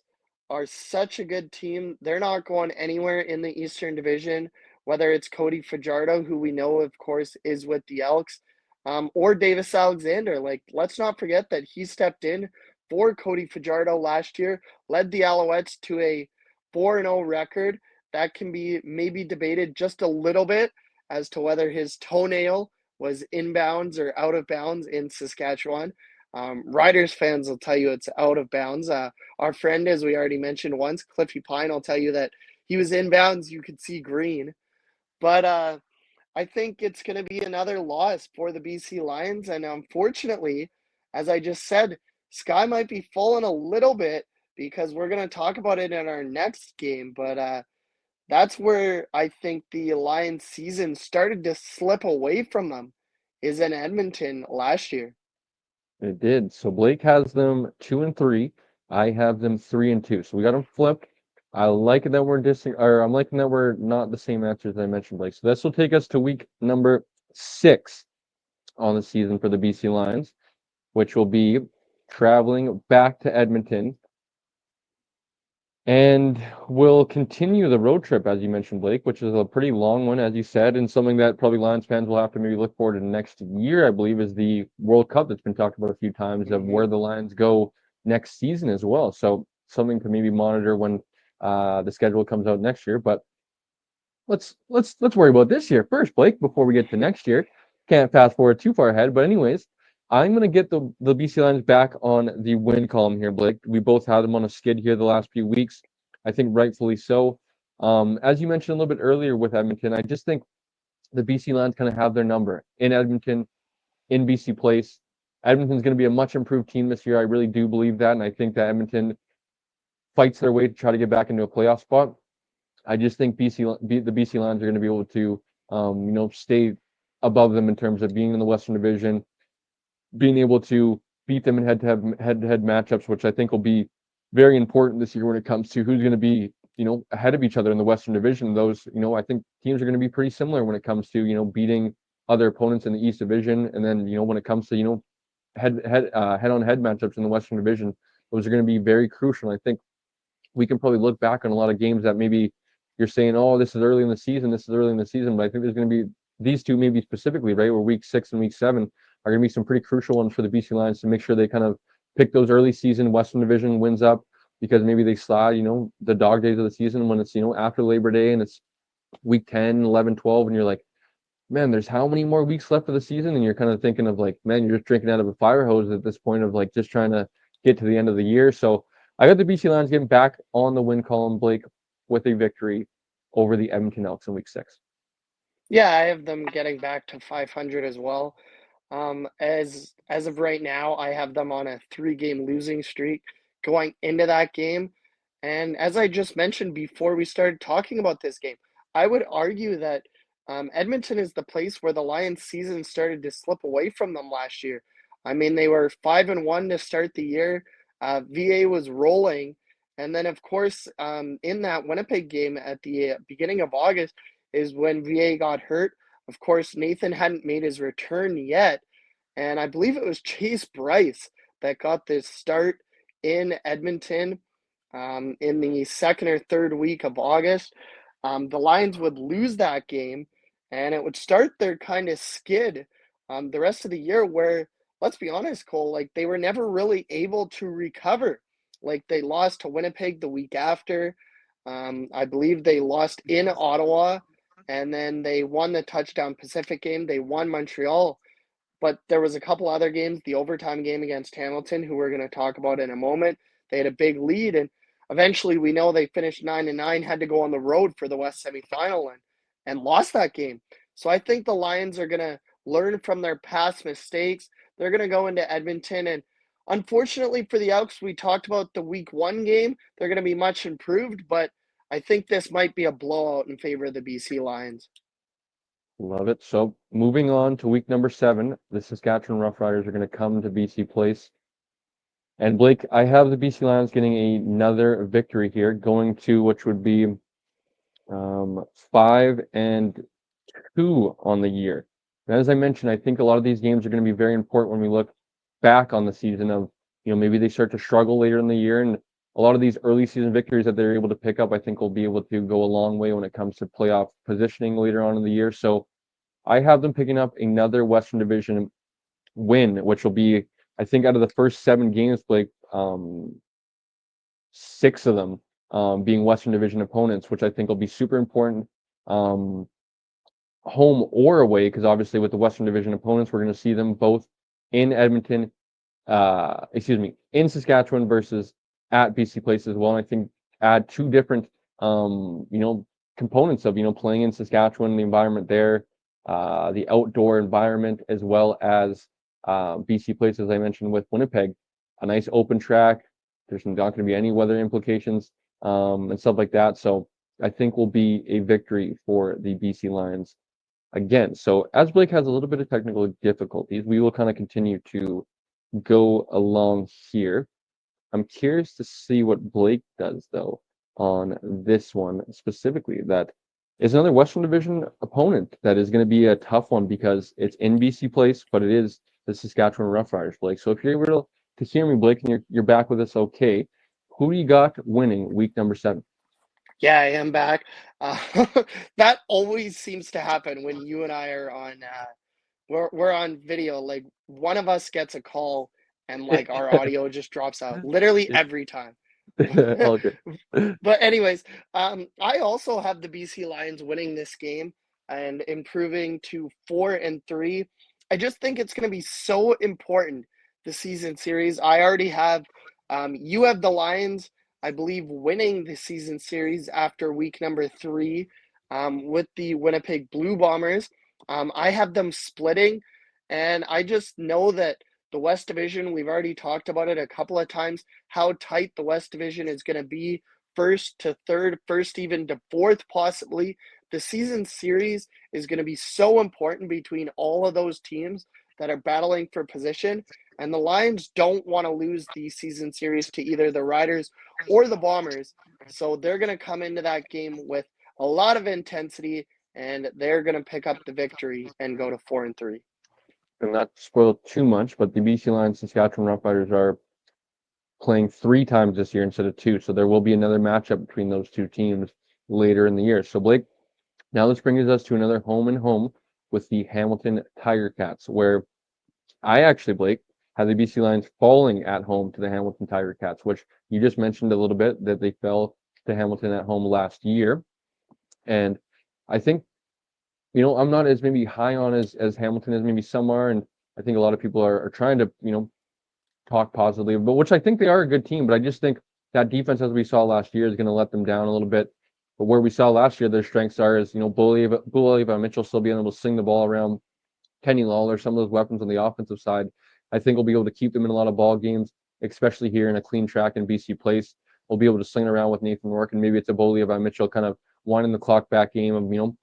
are such a good team. They're not going anywhere in the Eastern Division, whether it's Cody Fajardo, who we know, of course, is with the Elks, or Davis Alexander. Like, let's not forget that he stepped in for Cody Fajardo last year, led the Alouettes to a 4-0 record. That can be maybe debated just a little bit as to whether his toenail was inbounds or out of bounds in Saskatchewan. Riders fans will tell you it's out of bounds. Our friend, as we already mentioned once, Cliffy Pine, will tell you that he was inbounds. You could see green. But I think it's going to be another loss for the BC Lions. And unfortunately, as I just said, Sky might be falling a little bit because we're going to talk about it in our next game. But that's where I think the Lions season started to slip away from them, is in Edmonton last year. It did. So Blake has them 2-3. I have them 3-2. So we got them flipped. I like it that we're or I'm liking that we're not the same answers that I mentioned, Blake. So this will take us to week number 6 on the season for the BC Lions, which will be traveling back to Edmonton. And we'll continue the road trip, as you mentioned, Blake, which is a pretty long one, as you said, and something that probably Lions fans will have to maybe look forward to next year, I believe, is the World Cup that's been talked about a few times of where the Lions go next season as well. So something to maybe monitor when the schedule comes out next year. But let's worry about this year first, Blake, before we get to next year. Can't fast forward too far ahead. But anyways, I'm gonna get the BC Lions back on the win column here, Blake. We both had them on a skid here the last few weeks. I think rightfully so. As you mentioned a little bit earlier with Edmonton, I just think the BC Lions kind of have their number in Edmonton, in BC Place. Edmonton's going to be a much improved team this year. I really do believe that, and I think that Edmonton fights their way to try to get back into a playoff spot. I just think the BC Lions are going to be able to, stay above them in terms of being in the Western Division, being able to beat them in head-to-head matchups, which I think will be very important this year when it comes to who's going to be, ahead of each other in the Western Division. Those, I think teams are going to be pretty similar when it comes to, beating other opponents in the East Division, and then, when it comes to, head-on-head matchups in the Western Division, those are going to be very crucial. And I think we can probably look back on a lot of games that maybe you're saying, oh, this is early in the season, but I think there's going to be these two maybe specifically, right, where week 6 and week 7 are going to be some pretty crucial ones for the BC Lions to make sure they kind of pick those early season Western Division wins up, because maybe they slide, the dog days of the season when it's, after Labor Day and it's week 10, 11, 12, and you're like, man, there's how many more weeks left of the season? And you're kind of thinking of like, man, you're just drinking out of a fire hose at this point of like just trying to get to the end of the year. So I got the BC Lions getting back on the win column, Blake, with a victory over the Edmonton Elks in week 6. Yeah, I have them getting back to 500 as well. As of right now, I have them on a 3-game losing streak going into that game. And as I just mentioned before we started talking about this game, I would argue that Edmonton is the place where the Lions' season started to slip away from them last year. I mean, they were 5-1 to start the year. VA was rolling, and then of course, in that Winnipeg game at the beginning of August is when VA got hurt. Of course, Nathan hadn't made his return yet, and I believe it was Chase Bryce that got this start in Edmonton in the second or third week of August. The Lions would lose that game, and it would start their kind of skid the rest of the year where, let's be honest, Cole, like they were never really able to recover. Like they lost to Winnipeg the week after. I believe they lost in Ottawa, and then they won the touchdown Pacific game. They won Montreal, but there was a couple other games, the overtime game against Hamilton, who we're going to talk about in a moment. They had a big lead, and eventually we know they finished 9-9, had to go on the road for the West semifinal and lost that game. So I think the Lions are going to learn from their past mistakes. They're going to go into Edmonton, and unfortunately for the Elks, we talked about the week 1 game. They're going to be much improved, but I think this might be a blowout in favor of the BC Lions. Love it. So moving on to week number 7, the Saskatchewan Roughriders are going to come to BC Place. And Blake, I have the BC Lions getting another victory here, going to which would be 5-2 on the year. And as I mentioned, I think a lot of these games are going to be very important when we look back on the season of, maybe they start to struggle later in the year, and a lot of these early season victories that they're able to pick up, I think will be able to go a long way when it comes to playoff positioning later on in the year. So I have them picking up another Western Division win, which will be, I think, out of the first 7 games, Blake, 6 of them being Western Division opponents, which I think will be super important, home or away, because obviously with the Western Division opponents, we're going to see them both in Edmonton, in Saskatchewan versus at BC Place as well. And I think add 2 different, components of, playing in Saskatchewan, the environment there, the outdoor environment, as well as BC Place, as I mentioned, with Winnipeg, a nice open track. There's not going to be any weather implications and stuff like that. So I think will be a victory for the BC Lions again. So as Blake has a little bit of technical difficulties, we will kind of continue to go along here. I'm curious to see what Blake does, though, on this one specifically. That is another Western Division opponent that is going to be a tough one because it's in BC Place, but it is the Saskatchewan Roughriders, Blake. So if you're able to hear me, Blake, and you're back with us, okay, who do you got winning week number 7? Yeah, I am back. Uh, that always seems to happen when you and I are on. We're on video. Like one of us gets a call, and like our audio just drops out. Literally every time. All good. But anyways, I also have the BC Lions winning this game and improving to 4-3. I just think it's going to be so important, the season series. I already have, you have the Lions, I believe, winning the season series after week number 3 with the Winnipeg Blue Bombers. I have them splitting, and I just know that the West Division, we've already talked about it a couple of times, how tight the West Division is going to be, first to third, first even to fourth, possibly. The season series is going to be so important between all of those teams that are battling for position. And the Lions don't want to lose the season series to either the Riders or the Bombers. So they're going to come into that game with a lot of intensity, and they're going to pick up the victory and go to 4-3. And not to spoil too much, but the BC Lions Saskatchewan Roughriders are playing 3 times this year instead of 2. So there will be another matchup between those 2 teams later in the year. So Blake, now this brings us to another home and home with the Hamilton Tiger Cats, where I actually, Blake, had the BC Lions falling at home to the Hamilton Tiger Cats, which you just mentioned a little bit that they fell to Hamilton at home last year. And I think, I'm not as maybe high on as Hamilton as maybe some are. And I think a lot of people are trying to, talk positively, but which I think they are a good team. But I just think that defense, as we saw last year, is going to let them down a little bit. But where we saw last year, their strengths are is, Bulaliva Mitchell still being able to sling the ball around, Kenny Lawler, some of those weapons on the offensive side. I think we'll be able to keep them in a lot of ball games, especially here in a clean track in BC Place. We'll be able to sling around with Nathan Rourke, and maybe it's a Bulaliva Mitchell kind of winding the clock back game of,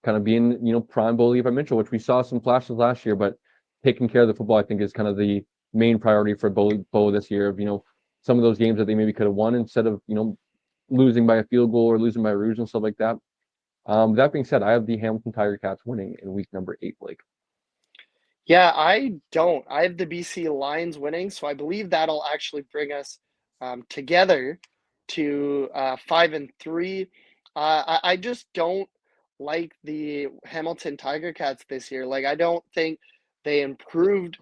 kind of being, prime Bo Levi Mitchell, which we saw some flashes last year, but taking care of the football, I think, is kind of the main priority for Bo this year. Of some of those games that they maybe could have won instead of losing by a field goal or losing by rouge and stuff like that. That being said, I have the Hamilton Tiger Cats winning in week number 8, Blake. Yeah, I don't. I have the BC Lions winning, so I believe that'll actually bring us together to 5-3. I just don't like the Hamilton Tiger Cats this year. Like, I don't think they improved,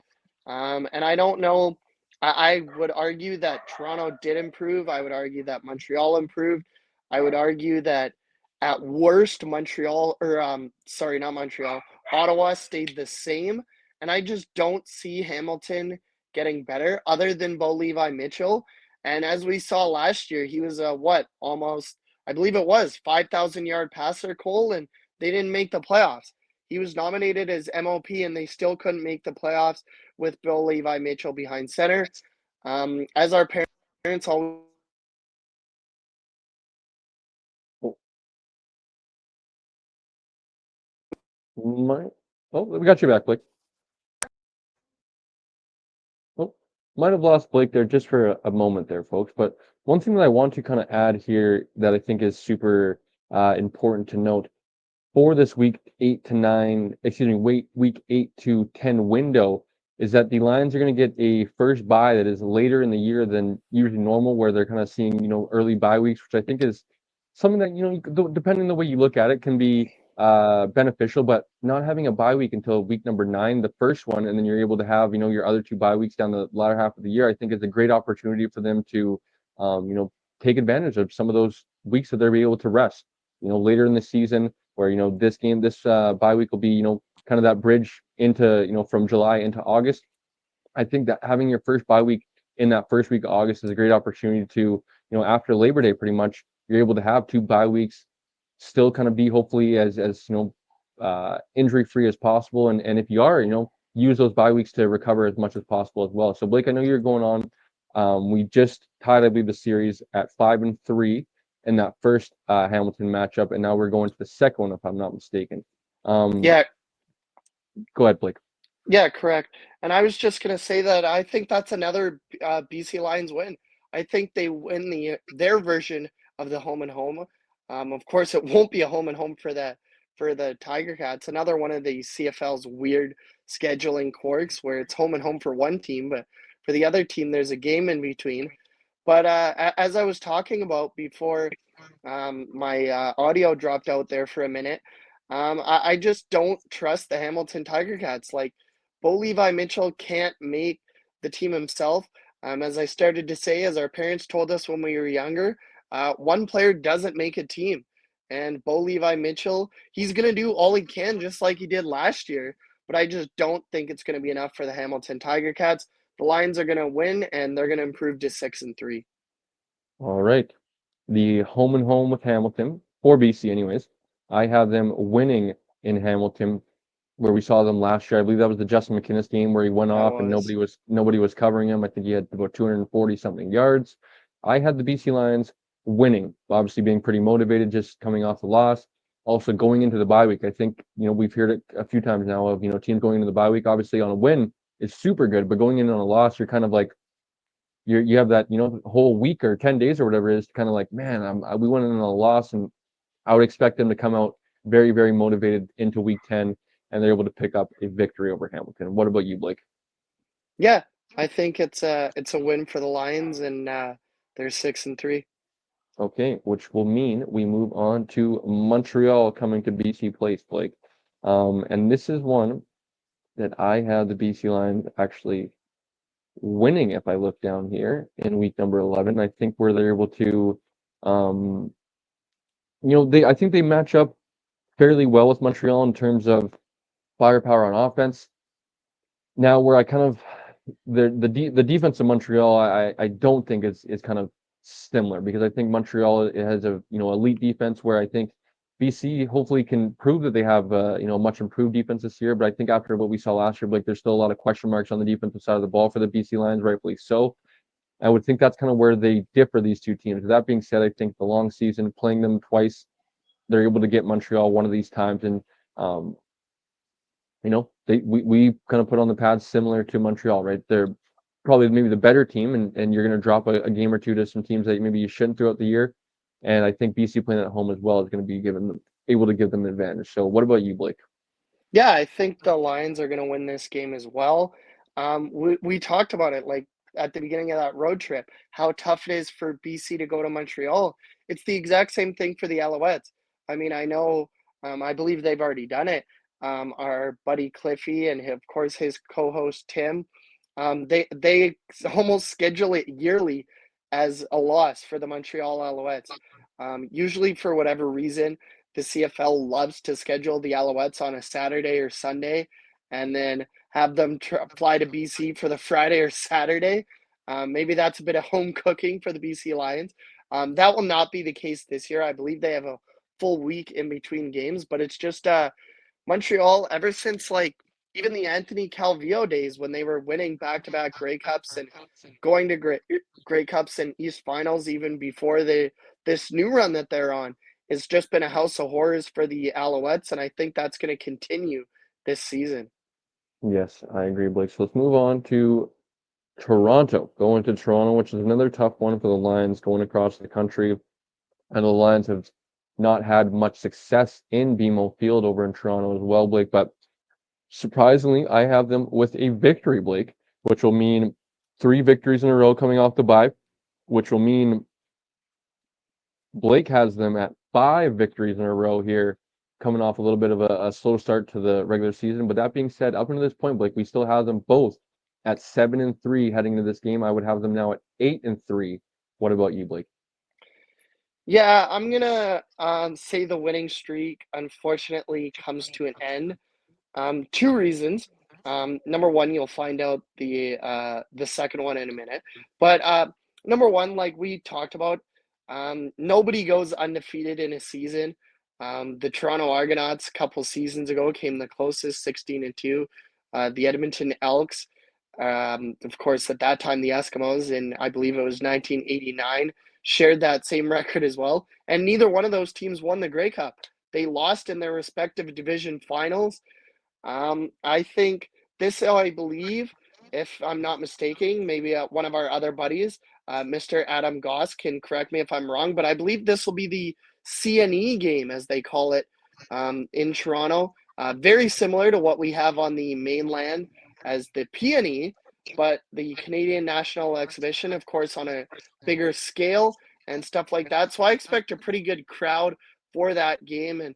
and I don't know. I would argue that Toronto did improve. I would argue that Montreal improved. I would argue that at worst, Montreal, or sorry, not Montreal, Ottawa stayed the same. And I just don't see Hamilton getting better other than Bo Levi Mitchell. And as we saw last year, he was almost, I believe it was 5,000-yard passer, Cole, and they didn't make the playoffs. He was nominated as MOP, and they still couldn't make the playoffs with Bo Levi Mitchell behind center. As our parents always. We got you back, Blake. Oh, might have lost Blake there just for a moment there, folks. But one thing that I want to kind of add here that I think is super important to note for this week 8 to 10 window is that the Lions are going to get a first bye that is later in the year than usually normal, where they're kind of seeing, early bye weeks, which I think is something that, depending on the way you look at it, can be beneficial. But not having a bye week until week number 9, the first one, and then you're able to have, your other 2 bye weeks down the latter half of the year, I think is a great opportunity for them to, take advantage of some of those weeks that they'll be able to rest, later in the season, where this bye week will be kind of that bridge into from July into August. I think that having your first bye week in that first week of August is a great opportunity to after Labor Day, pretty much you're able to have 2 bye weeks, still kind of be hopefully as injury free as possible, and if you are use those bye weeks to recover as much as possible as well. So Blake, I know you're going on. We just tied, I believe, the series at 5-3 in that first Hamilton matchup, and now we're going to the second one, if I'm not mistaken. Yeah, Go ahead, Blake. yeah, correct. And I was just gonna say that I think that's another BC Lions win. I think they win their version of the home and home. Of course, it won't be a home and home for the Tiger Cats. Another one of the CFL's weird scheduling quirks where it's home and home for one team, but for the other team, there's a game in between. But as I was talking about before, my audio dropped out there for a minute. I just don't trust the Hamilton Tiger Cats. Like, Bo Levi Mitchell can't make the team himself. As I started to say, as our parents told us when we were younger, one player doesn't make a team. And Bo Levi Mitchell, he's going to do all he can, just like he did last year. But I just don't think it's going to be enough for the Hamilton Tiger Cats. The Lions are going to win, and they're going to improve to 6-3. All right. The home and home with Hamilton, for BC anyways. I have them winning in Hamilton, where we saw them last year. I believe that was the Justin McInnis game where he went off and nobody was covering him. I think he had about 240 something yards. I had the BC Lions winning, obviously being pretty motivated, just coming off the loss. Also going into the bye week, I think we've heard it a few times now of teams going into the bye week. Obviously on a win is super good, but going in on a loss, you're kind of like you have that whole week or 10 days or whatever it is, kind of like, man, we went in on a loss, and I would expect them to come out very, very motivated into week 10, and they're able to pick up a victory over Hamilton. What about you, Blake? Yeah, I think it's a win for the Lions, and they're 6-3. Okay, which will mean we move on to Montreal coming to BC Place, Blake. And this is one that I have the BC Lions actually winning, if I look down here in week number 11. I think where they're able to, I think they match up fairly well with Montreal in terms of firepower on offense. Now, where I kind of the defense of Montreal, I don't think is kind of similar, because I think Montreal, it has a elite defense, where I think BC hopefully can prove that they have much improved defense this year. But I think after what we saw last year, like, there's still a lot of question marks on the defensive side of the ball for the BC Lions, rightfully so. I would think that's kind of where they differ, these two teams. That being said, I think the long season, playing them twice they're able to get Montreal one of these times, and um, we kind of put on the pads similar to Montreal, right? They're probably maybe the better team, and you're going to drop a game or two to some teams that maybe you shouldn't throughout the year. And I think BC playing at home as well is going to be able to give them an advantage. So, what about you, Blake? Yeah, I think the Lions are going to win this game as well. We talked about it like at the beginning of that road trip, how tough it is for BC to go to Montreal. It's the exact same thing for the Alouettes. I mean, I know, I believe they've already done it. Our buddy Cliffy and of course his co-host Tim, they almost schedule it yearly as a loss for the Montreal Alouettes. Usually for whatever reason the CFL loves to schedule the Alouettes on a Saturday or Sunday and then have them fly to BC for the Friday or Saturday. Maybe that's a bit of home cooking for the BC Lions. That will not be the case this year. I believe they have a full week in between games, but it's just Montreal, ever since like even the Anthony Calvillo days when they were winning back-to-back Grey Cups and going to Grey Cups and East Finals, even before this new run that they're on, it's just been a house of horrors for the Alouettes, and I think that's going to continue this season. Yes, I agree, Blake. So let's move on to Toronto. Going to Toronto, which is another tough one for the Lions going across the country. And the Lions have not had much success in BMO Field over in Toronto as well, Blake. But surprisingly, I have them with a victory, Blake, which will mean 3 victories in a row coming off the bye, which will mean Blake has them at 5 victories in a row here, coming off a little bit of a slow start to the regular season. But that being said, up until this point, Blake, we still have them both at 7-3 heading into this game. I would have them now at 8-3. What about you, Blake? Yeah, I'm gonna say the winning streak unfortunately comes to an end. Two reasons. Number one, you'll find out the second one in a minute. But number one, like we talked about, nobody goes undefeated in a season. The Toronto Argonauts a couple seasons ago came the closest, 16-2. The Edmonton Elks, of course, at that time the Eskimos, in I believe it was 1989, shared that same record as well. And neither one of those teams won the Grey Cup. They lost in their respective division finals. I think this, I believe, if I'm not mistaken, maybe one of our other buddies, Mr. Adam Goss, can correct me if I'm wrong, but I believe this will be the CNE game, as they call it, in Toronto. Very similar to what we have on the mainland as the PNE, but the Canadian National Exhibition, of course, on a bigger scale and stuff like that. So I expect a pretty good crowd for that game. And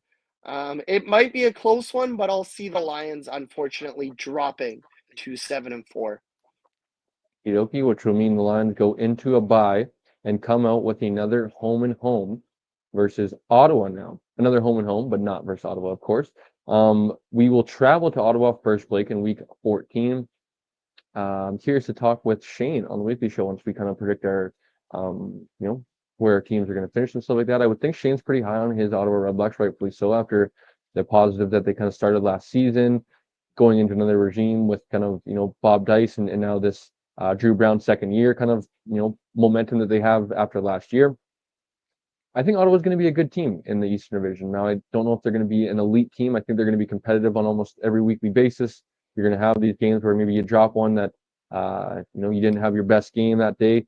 it might be a close one, but I'll see the Lions unfortunately dropping to 7-4. Okie, which will mean the Lions go into a bye and come out with another home and home versus Ottawa now. Another home and home, but not versus Ottawa, of course. We will travel to Ottawa first, Blake, in week 14. I'm curious to talk with Shane on the weekly show once we kind of predict our, where our teams are going to finish and stuff like that. I would think Shane's pretty high on his Ottawa Redblacks, rightfully so, after the positive that they kind of started last season, going into another regime with kind of, Bob Dice and now this Drew Brown second year kind of, momentum that they have after last year. I think Ottawa's going to be a good team in the Eastern Division. Now, I don't know if they're going to be an elite team. I think they're going to be competitive on almost every weekly basis. You're going to have these games where maybe you drop one that, you didn't have your best game that day.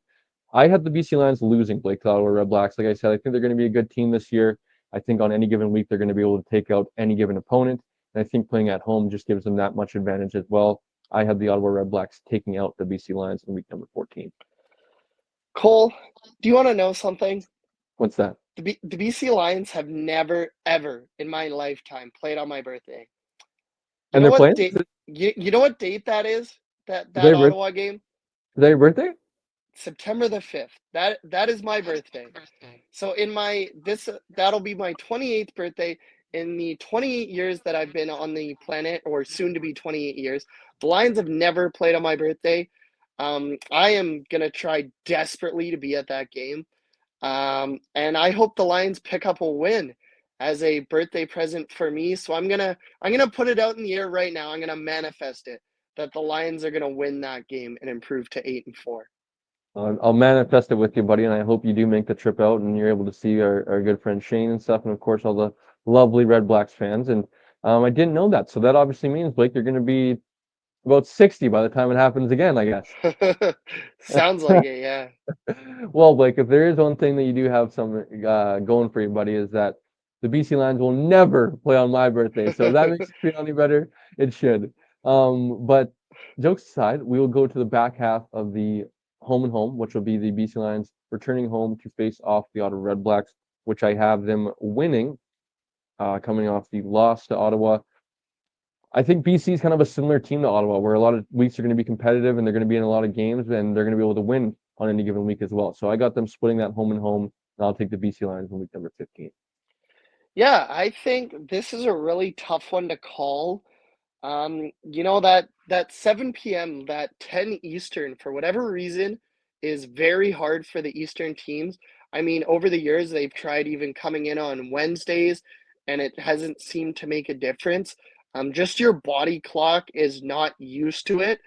I had the BC Lions losing, Blake, to the Ottawa Red Blacks. Like I said, I think they're going to be a good team this year. I think on any given week, they're going to be able to take out any given opponent. And I think playing at home just gives them that much advantage as well. I had the Ottawa Red Blacks taking out the BC Lions in week number 14. Cole, do you want to know something? What's that? The BC Lions have never, ever in my lifetime played on my birthday. You And know they're what playing? date? You know what date that is? Is That Ottawa game? that your birthday? September the 5th. That is my birthday. So in my this that'll be my 28th birthday in the 28 years that I've been on the planet, or soon to be 28 years. The Lions have never played on my birthday. I am gonna try desperately to be at that game, and I hope the Lions pick up a win as a birthday present for me. So I'm gonna put it out in the air right now. I'm gonna manifest it that the Lions are gonna win that game and improve to 8-4. I'll manifest it with you, buddy, and I hope you do make the trip out and you're able to see our good friend Shane and stuff, and of course all the lovely Red Blacks fans. And I didn't know that, so that obviously means Blake, you're going to be about 60 by the time it happens again, I guess. Sounds like it, yeah. Well, Blake, if there is one thing that you do have some going for you, buddy, is that the BC Lions will never play on my birthday. So if that makes you feel any better, it should. But jokes aside, we will go to the back half of the home and home, which will be the BC Lions returning home to face off the Ottawa Red Blacks, which I have them winning, coming off the loss to Ottawa. I think BC is kind of a similar team to Ottawa, where a lot of weeks are going to be competitive and they're going to be in a lot of games and they're going to be able to win on any given week as well. So I got them splitting that home and home, and I'll take the BC Lions in week number 15. Yeah, I think this is a really tough one to call. That 7 p.m., that 10 Eastern, for whatever reason, is very hard for the Eastern teams. I mean, over the years, they've tried even coming in on Wednesdays, and it hasn't seemed to make a difference. Just your body clock is not used to it.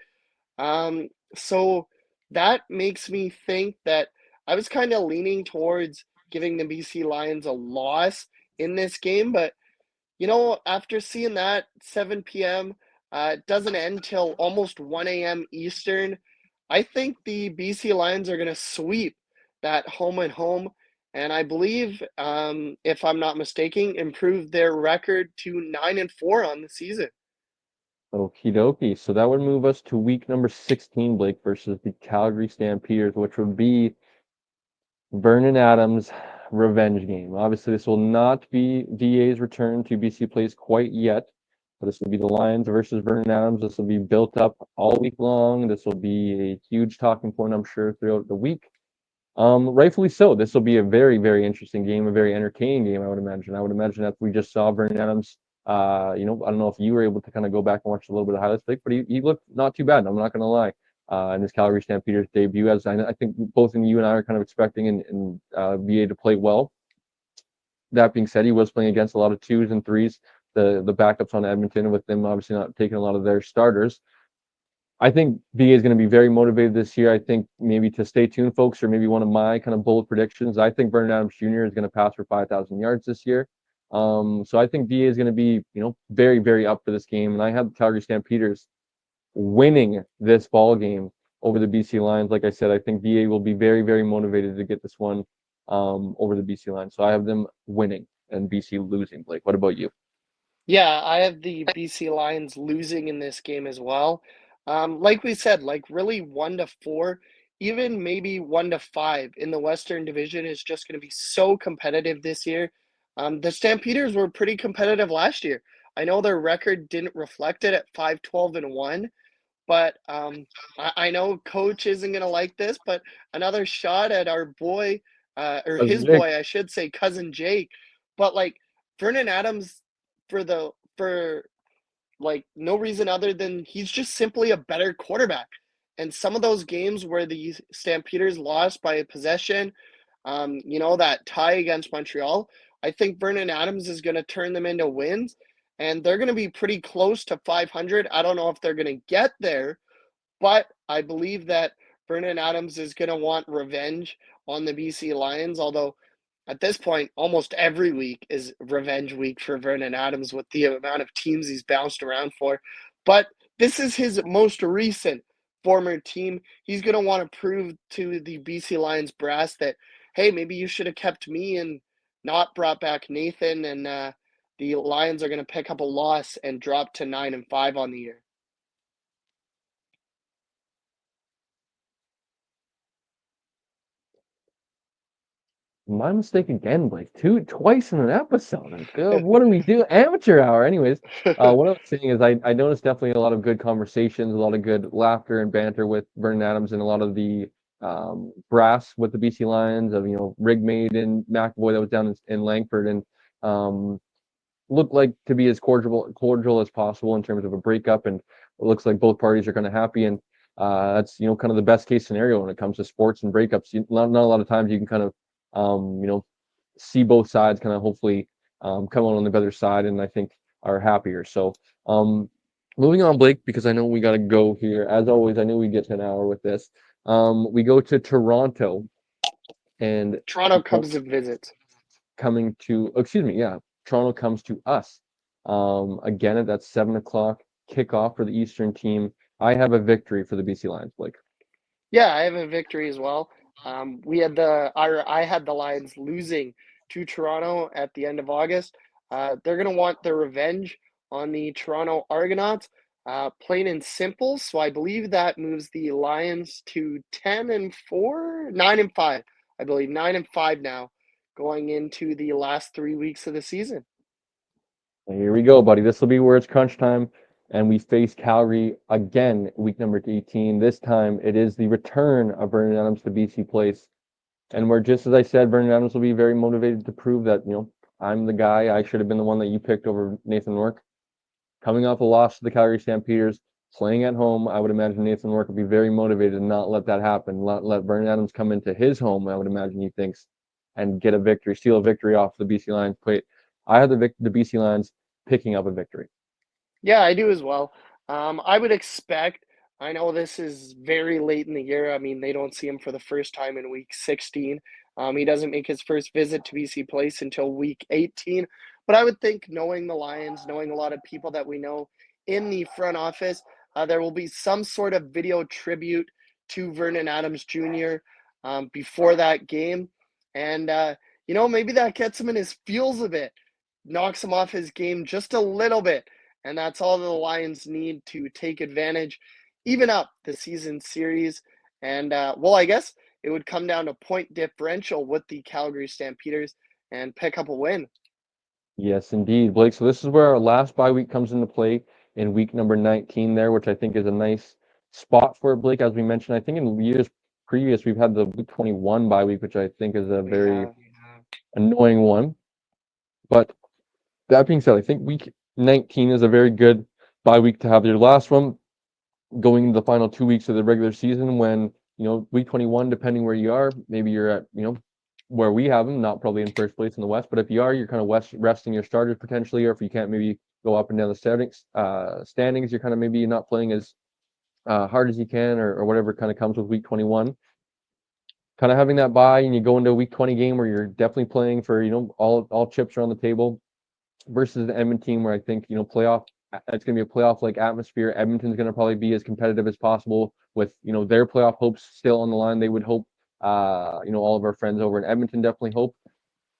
So that makes me think that I was kind of leaning towards giving the BC Lions a loss in this game, but after seeing that 7 p.m., it doesn't end till almost 1 a.m. Eastern. I think the BC Lions are going to sweep that home and home, and I believe, if I'm not mistaken, improve their record to 9-4 on the season. Okie dokie. So that would move us to week number 16, Blake, versus the Calgary Stampeders, which would be Vernon Adams' revenge game. Obviously, this will not be DA's return to BC Place quite yet. But this will be the Lions versus Vernon Adams. This will be built up all week long. This will be a huge talking point, I'm sure, throughout the week. Rightfully so. This will be a very, very interesting game, a very entertaining game, I would imagine. I would imagine that we just saw Vernon Adams. I don't know if you were able to kind of go back and watch a little bit of highlights, but he looked not too bad. I'm not going to lie. In his Calgary Stampeders debut, as I think both you and I are kind of expecting and VA to play well. That being said, he was playing against a lot of twos and threes. The backups on Edmonton, with them obviously not taking a lot of their starters. I think BA is going to be very motivated this year. I think maybe to stay tuned, folks, or maybe one of my kind of bold predictions. I think Vernon Adams Jr. is going to pass for 5,000 yards this year. So I think BA is going to be, very, very up for this game. And I have the Calgary Stampeders winning this ball game over the BC Lions. Like I said, I think BA will be very, very motivated to get this one over the BC Lions. So I have them winning and BC losing. Blake, what about you? Yeah, I have the BC Lions losing in this game as well. Like we said, like really 1-4, even maybe 1-5 in the Western Division is just going to be so competitive this year. The Stampeders were pretty competitive last year. I know their record didn't reflect it at 5-12-1, but I know coach isn't going to like this, but another shot at our boy, or Cousin his Jake. boy, I should say, cousin Jake. But like Vernon Adams, for like no reason other than he's just simply a better quarterback. And some of those games where the Stampeders lost by a possession, that tie against Montreal, I think Vernon Adams is going to turn them into wins, and they're going to be pretty close to 500. I don't know if they're going to get there, but I believe that Vernon Adams is going to want revenge on the BC Lions, although at this point, almost every week is revenge week for Vernon Adams with the amount of teams he's bounced around for. But this is his most recent former team. He's going to want to prove to the BC Lions brass that, hey, maybe you should have kept me and not brought back Nathan. And the Lions are going to pick up a loss and drop to 9-5 on the year. My mistake again, Blake. Twice in an episode. Like, what do we do? Amateur hour. Anyways, what I was saying is I noticed definitely a lot of good conversations, a lot of good laughter and banter with Vernon Adams and a lot of the brass with the BC Lions of, Rig Maiden, McAvoy that was down in Langford and looked like to be as cordial as possible in terms of a breakup. And it looks like both parties are kind of happy. And that's, kind of the best case scenario when it comes to sports and breakups. Not a lot of times you can kind of see both sides kind of hopefully come out on the better side and I think are happier. So moving on, Blake, because I know we got to go here. As always, I knew we'd get to an hour with this. We go to Toronto and Toronto comes to visit. coming to, oh, excuse me, yeah, Toronto comes to us. Again at that 7 o'clock kickoff for the Eastern team. I have a victory for the BC Lions, Blake. Yeah, I have a victory as well. I had the Lions losing to Toronto at the end of August. They're gonna want their revenge on the Toronto Argonauts, plain and simple. So I believe that moves the Lions to 10-4, 9-5. I believe 9-5 now, going into the last 3 weeks of the season. Here we go, buddy. This will be where it's crunch time, and we face Calgary again, week number 18. This time, it is the return of Vernon Adams to BC Place, and where, just as I said, Vernon Adams will be very motivated to prove that, I'm the guy. I should have been the one that you picked over Nathan Rourke. Coming off a loss to the Calgary Stampeders, playing at home, I would imagine Nathan Rourke would be very motivated to not let that happen. Let Vernon Adams come into his home, I would imagine he thinks, and get a victory, steal a victory off the BC Lions plate. I have the BC Lions picking up a victory. Yeah, I do as well. I would expect, I know this is very late in the year. I mean, they don't see him for the first time in week 16. He doesn't make his first visit to BC Place until week 18. But I would think, knowing the Lions, knowing a lot of people that we know in the front office, there will be some sort of video tribute to Vernon Adams Jr. Before that game. And, maybe that gets him in his feels a bit, knocks him off his game just a little bit, and that's all the Lions need to take advantage, even up the season series. And I guess it would come down to point differential with the Calgary Stampeders and pick up a win. Yes, indeed, Blake. So this is where our last bye week comes into play in week number 19 there, which I think is a nice spot for Blake. As we mentioned, I think in years previous, we've had the week 21 bye week, which I think is a We very have. annoying one. But that being said, I think week 19 is a very good bye week to have your last one going into the final 2 weeks of the regular season when, week 21, depending where you are, maybe you're at, where we have them, not probably in first place in the West, but if you are, you're kind of resting your starters potentially, or if you can't maybe go up and down the standings, you're kind of maybe not playing as hard as you can, or whatever kind of comes with week 21. Kind of having that bye and you go into a week 20 game where you're definitely playing for, all chips are on the table versus the Edmonton team where I think, playoff it's going to be a playoff like atmosphere. Edmonton's going to probably be as competitive as possible with, their playoff hopes still on the line. They would hope, all of our friends over in Edmonton definitely hope.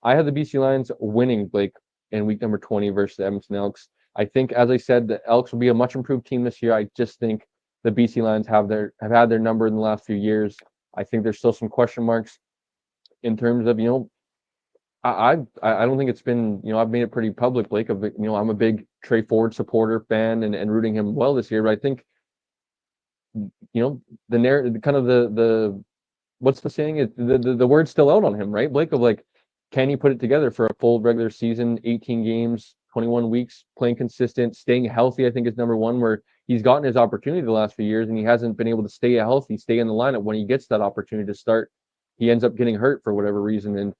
I had the BC Lions winning, Blake, in week number 20 versus the Edmonton Elks. I think, as I said, the Elks will be a much improved team this year. I just think the BC Lions have had their number in the last few years. I think there's still some question marks in terms of, I don't think it's been, I've made it pretty public, Blake, of, I'm a big Trey Ford supporter, fan, and rooting him well this year. But I think, the narrative, kind of the what's the saying? The word's still out on him, right, Blake? Of like, can he put it together for a full regular season, 18 games, 21 weeks, playing consistent, staying healthy? I think is number one. Where he's gotten his opportunity the last few years, and he hasn't been able to stay healthy, stay in the lineup. When he gets that opportunity to start, he ends up getting hurt for whatever reason, and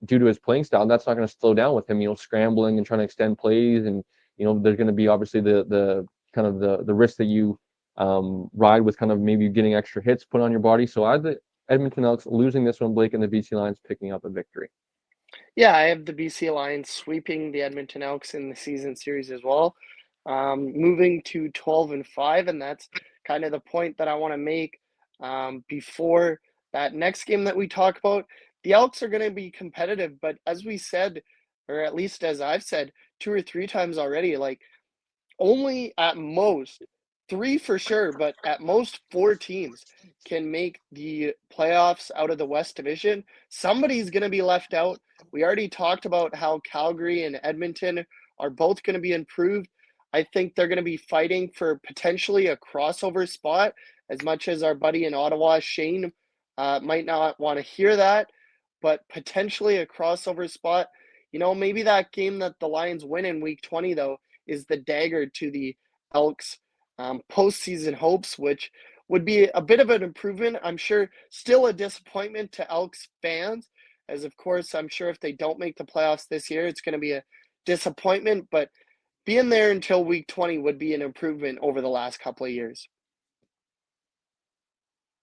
due to his playing style, and that's not going to slow down with him. Scrambling and trying to extend plays, and there's going to be obviously the kind of the risk that you ride with kind of maybe getting extra hits put on your body. So I had the Edmonton Elks losing this one, Blake, and the BC Lions picking up a victory. Yeah, I have the BC Lions sweeping the Edmonton Elks in the season series as well, moving to 12-5, and that's kind of the point that I want to make before that next game that we talk about. The Elks are going to be competitive, but as we said, or at least as I've said 2 or 3 times already, like, only at most 3 for sure, but at most 4 teams can make the playoffs out of the West Division. Somebody's going to be left out. We already talked about how Calgary and Edmonton are both going to be improved. I think they're going to be fighting for potentially a crossover spot, as much as our buddy in Ottawa, Shane, might not want to hear that, but potentially a crossover spot. Maybe that game that the Lions win in week 20, though, is the dagger to the Elks' postseason hopes, which would be a bit of an improvement. I'm sure still a disappointment to Elks fans, as of course, I'm sure if they don't make the playoffs this year, it's going to be a disappointment. But being there until week 20 would be an improvement over the last couple of years.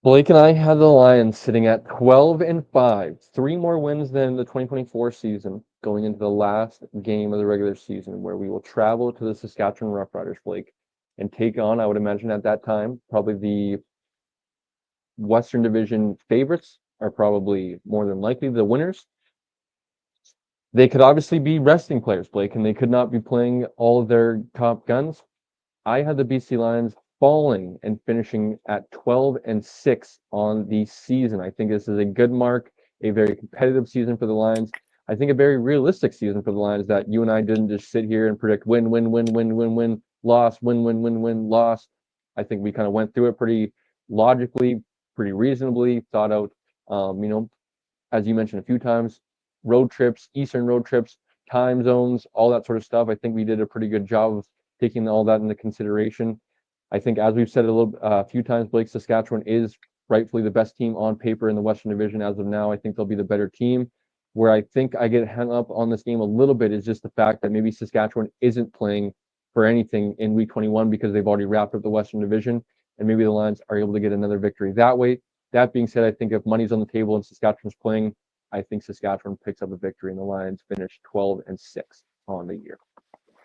Blake and I had the Lions sitting at 12-5, three more wins than the 2024 season, going into the last game of the regular season, where we will travel to the Saskatchewan Roughriders, Blake, and take on, I would imagine at that time, probably the Western Division favorites are probably more than likely the winners. They could obviously be resting players, Blake, and they could not be playing all of their top guns. I had the BC Lions falling and finishing at 12-6 on the season. I think this is a good mark, a very competitive season for the Lions. I think a very realistic season for the Lions that you and I didn't just sit here and predict win, win, win, win, win, win, loss, win, win, win, win, loss. I think we kind of went through it pretty logically, pretty reasonably, thought out, as you mentioned a few times, road trips, Eastern road trips, time zones, all that sort of stuff. I think we did a pretty good job of taking all that into consideration. I think, as we've said a few times, Blake, Saskatchewan is rightfully the best team on paper in the Western Division as of now. I think they'll be the better team. Where I think I get hung up on this game a little bit is just the fact that maybe Saskatchewan isn't playing for anything in Week 21 because they've already wrapped up the Western Division, and maybe the Lions are able to get another victory that way. That being said, I think if money's on the table and Saskatchewan's playing, I think Saskatchewan picks up a victory and the Lions finish 12-6 on the year.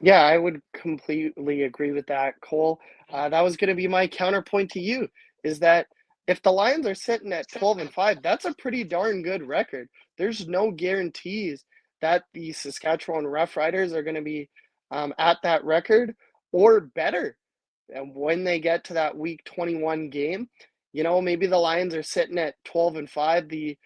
Yeah, I would completely agree with that, Cole. That was going to be my counterpoint to you, is that if the Lions are sitting at 12-5, that's a pretty darn good record. There's no guarantees that the Saskatchewan Roughriders are going to be at that record or better. And when they get to that Week 21 game, maybe the Lions are sitting at 12-5, the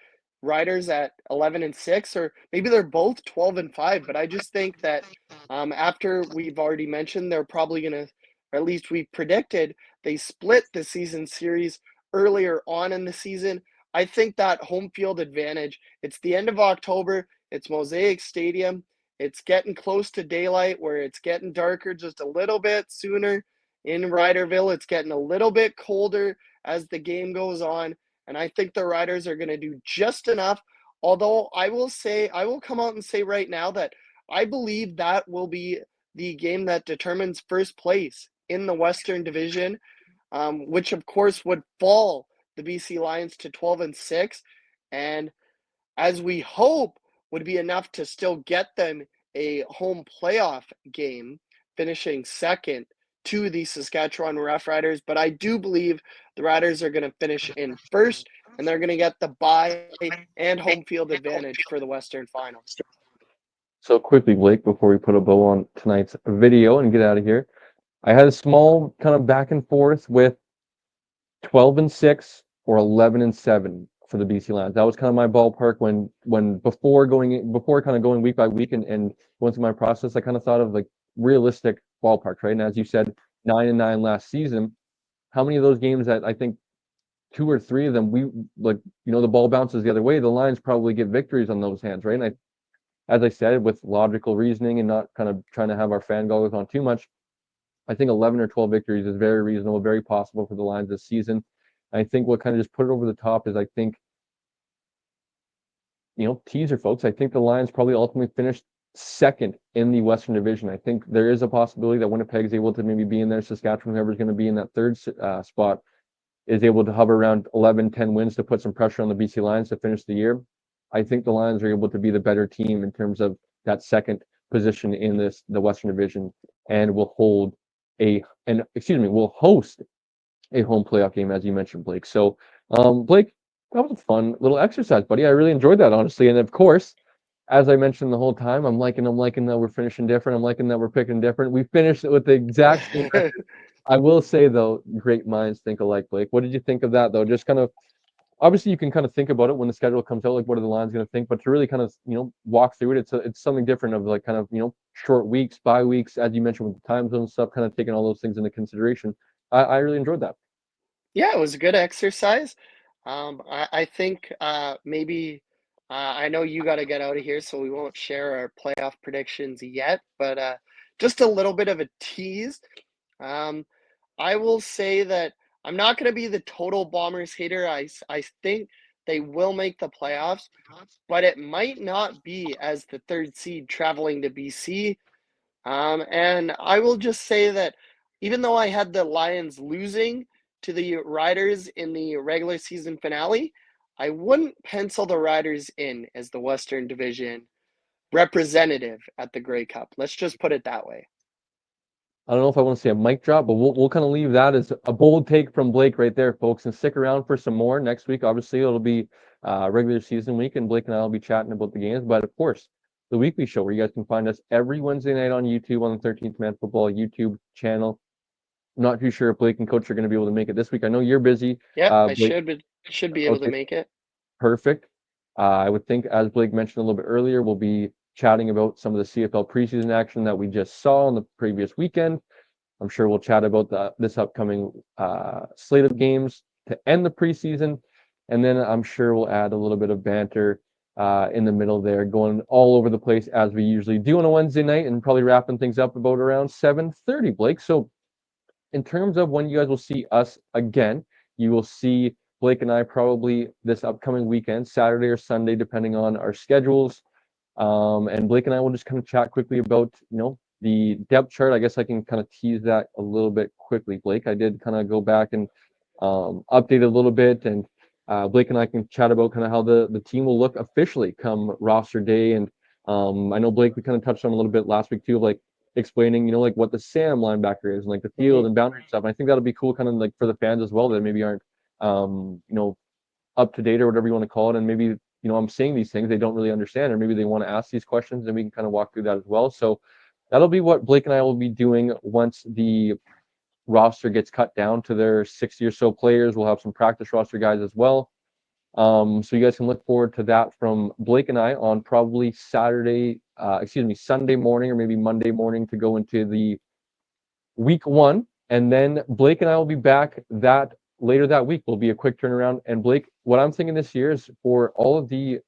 Riders at 11-6, or maybe they're both 12-5. But I just think that after we've already mentioned, they're probably going to, or at least we predicted, they split the season series earlier on in the season. I think that home field advantage, it's the end of October, it's Mosaic Stadium, it's getting close to daylight where it's getting darker just a little bit sooner. In Riderville, it's getting a little bit colder as the game goes on, and I think the Riders are going to do just enough. Although I will come out and say right now that I believe that will be the game that determines first place in the Western Division, which of course would fall the BC Lions to 12-6, and as we hope would be enough to still get them a home playoff game, finishing second to the Saskatchewan Roughriders. But I do believe the Riders are going to finish in first, and they're going to get the bye and home field advantage for the Western Final. So quickly, Blake, before we put a bow on tonight's video and get out of here, I had a small kind of back and forth with 12-6 or 11-7 for the BC Lions. That was kind of my ballpark when before kind of going week by week and going through my process. I kind of thought of like realistic ballparks, right? And as you said, 9-9 last season. How many of those games that I think two or three of them the ball bounces the other way, the Lions probably get victories on those hands, right? And as I said, with logical reasoning and not kind of trying to have our fan goggles on too much, I think 11 or 12 victories is very reasonable, very possible for the Lions this season. I think what kind of just put it over the top is I think, teaser folks, I think the Lions probably ultimately finished second in the Western Division. I think there is a possibility that Winnipeg's able to maybe be in there. Saskatchewan, whoever's going to be in that third spot, is able to hover around 11, 10 wins to put some pressure on the BC Lions to finish the year. I think the Lions are able to be the better team in terms of that second position in the Western Division, and will host a home playoff game, as you mentioned, Blake. So, Blake, that was a fun little exercise, buddy. I really enjoyed that, honestly. And of course, as I mentioned the whole time, I'm liking that we're finishing different. I'm liking that we're picking different. We finished with the exact same record. I will say, though, great minds think alike, Blake. What did you think of that, though? Just kind of, obviously, you can kind of think about it when the schedule comes out, like what are the Lions going to think? But to really kind of, walk through it, it's something different of like kind of, short weeks, bye weeks, as you mentioned with the time zone stuff, kind of taking all those things into consideration. I really enjoyed that. Yeah, it was a good exercise. I think maybe I know you got to get out of here, so we won't share our playoff predictions yet. But just a little bit of a tease. Um, I will say that I'm not going to be the total Bombers hater. I think they will make the playoffs, but it might not be as the third seed traveling to BC. And I will just say that even though I had the Lions losing to the Riders in the regular season finale, I wouldn't pencil the Riders in as the Western Division representative at the Grey Cup. Let's just put it that way. I don't know if I want to say a mic drop, but we'll kind of leave that as a bold take from Blake right there, folks. And stick around for some more next week. Obviously, it'll be regular season week, and Blake and I will be chatting about the games. But of course, the weekly show where you guys can find us every Wednesday night on YouTube on the 13th Man Football YouTube channel. I'm not too sure if Blake and Coach are going to be able to make it this week. I know you're busy. Yep, I Blake, should be able to okay, make it. perfect. I would think, as Blake mentioned a little bit earlier, we'll be chatting about some of the CFL preseason action that we just saw on the previous weekend. I'm sure we'll chat about this upcoming slate of games to end the preseason. And then I'm sure we'll add a little bit of banter in the middle there, going all over the place as we usually do on a Wednesday night, and probably wrapping things up about around 7:30, Blake. So in terms of when you guys will see us again, you will see Blake and I probably this upcoming weekend, Saturday or Sunday, depending on our schedules. And Blake and I will just kind of chat quickly about, the depth chart. I guess I can kind of tease that a little bit quickly, Blake. I did kind of go back and update a little bit, and Blake and I can chat about kind of how the team will look officially come roster day. And I know, Blake, we kind of touched on a little bit last week too, of like explaining, like what the Sam linebacker is and like the field and boundary stuff. And I think that'll be cool, kind of like for the fans as well that maybe aren't, up to date or whatever you want to call it. And maybe, I'm saying these things they don't really understand, or maybe they want to ask these questions, and we can kind of walk through that as well. So that'll be what Blake and I will be doing once the roster gets cut down to their 60 or so players. We'll have some practice roster guys as well. So you guys can look forward to that from Blake and I on probably Sunday morning, or maybe Monday morning, to go into the week one. And then Blake and I will be back later that week. Will be a quick turnaround. And Blake, what I'm thinking this year is, for all of the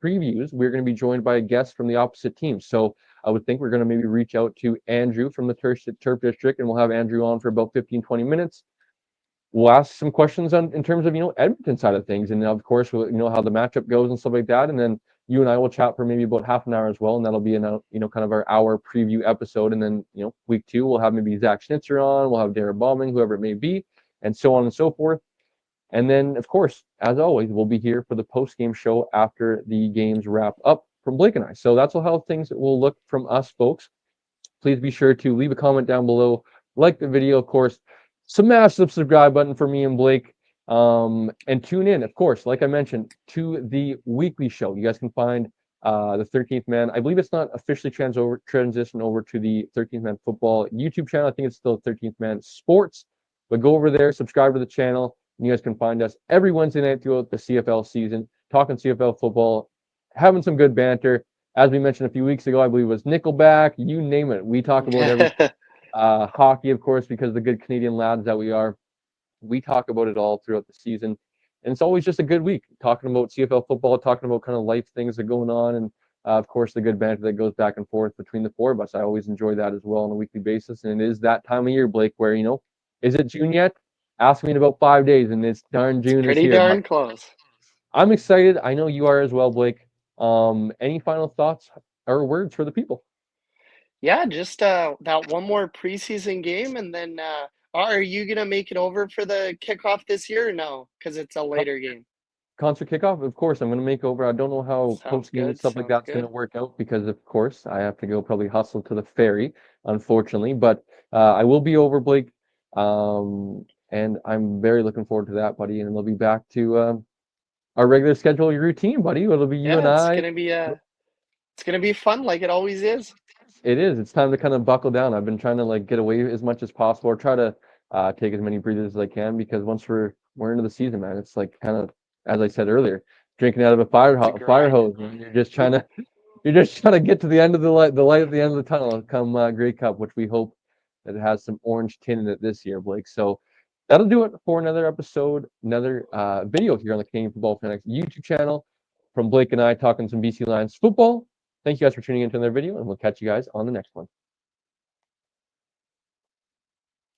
previews, we're going to be joined by a guest from the opposite team. So I would think we're going to maybe reach out to Andrew from the Turf District, and we'll have Andrew on for about 15-20 minutes. We'll ask some questions in terms of, Edmonton side of things. And of course, we'll, how the matchup goes and stuff like that. And then you and I will chat for maybe about half an hour as well. And that'll be kind of our hour preview episode. And then, week two, we'll have maybe Zach Schnitzer on, we'll have Darren Bombing, whoever it may be, and so on and so forth. And then, of course, as always, we'll be here for the post-game show after the games wrap up from Blake and I. So that's how things will look from us, folks. Please be sure to leave a comment down below, like the video, of course, smash the subscribe button for me and Blake, and tune in, of course, like I mentioned, to the weekly show. You guys can find the 13th Man. I believe it's not officially transitioned over to the 13th Man Football YouTube channel. I think it's still 13th Man Sports. But go over there, subscribe to the channel, and you guys can find us every Wednesday night throughout the CFL season, talking CFL football, having some good banter. As we mentioned a few weeks ago, I believe it was Nickelback, you name it. We talk about everything. Hockey, of course, because of the good Canadian lads that we are. We talk about it all throughout the season. And it's always just a good week, talking about CFL football, talking about kind of life things that are going on, and of course, the good banter that goes back and forth between the four of us. I always enjoy that as well on a weekly basis. And it is that time of year, Blake, where, is it June yet? Ask me in about 5 days, and it's darn June is Pretty here. darn close. I'm excited. I know you are as well, Blake. Any final thoughts or words for the people? Yeah, just that one more preseason game, and then are you gonna make it over for the kickoff this year, or no? Because it's a later game. Concert kickoff, of course, I'm going to make over. I don't know how Sounds post game and good. stuff like Sounds that's going to good. work out, because, of course, I have to go probably hustle to the ferry, unfortunately. But I will be over, Blake, and I'm very looking forward to that, buddy. And we'll be back to our regular schedule routine, buddy. It'll be you Yeah, and I. it's gonna be fun like it always is. It is. It's time to kind of buckle down. I've been trying to get away as much as possible, or try to take as many breathers as I can, because once we're into the season, man, it's like kind of, as I said earlier, drinking out of a fire Grind. hose. And you're just trying to get to the end of the light at the end of the tunnel come Grey Cup, which we hope that it has some orange tint in it this year, Blake. So that'll do it for another episode, another video here on the Canadian Football Fanatics YouTube channel, from Blake and I talking some BC Lions football. Thank you guys for tuning into another video, and we'll catch you guys on the next one.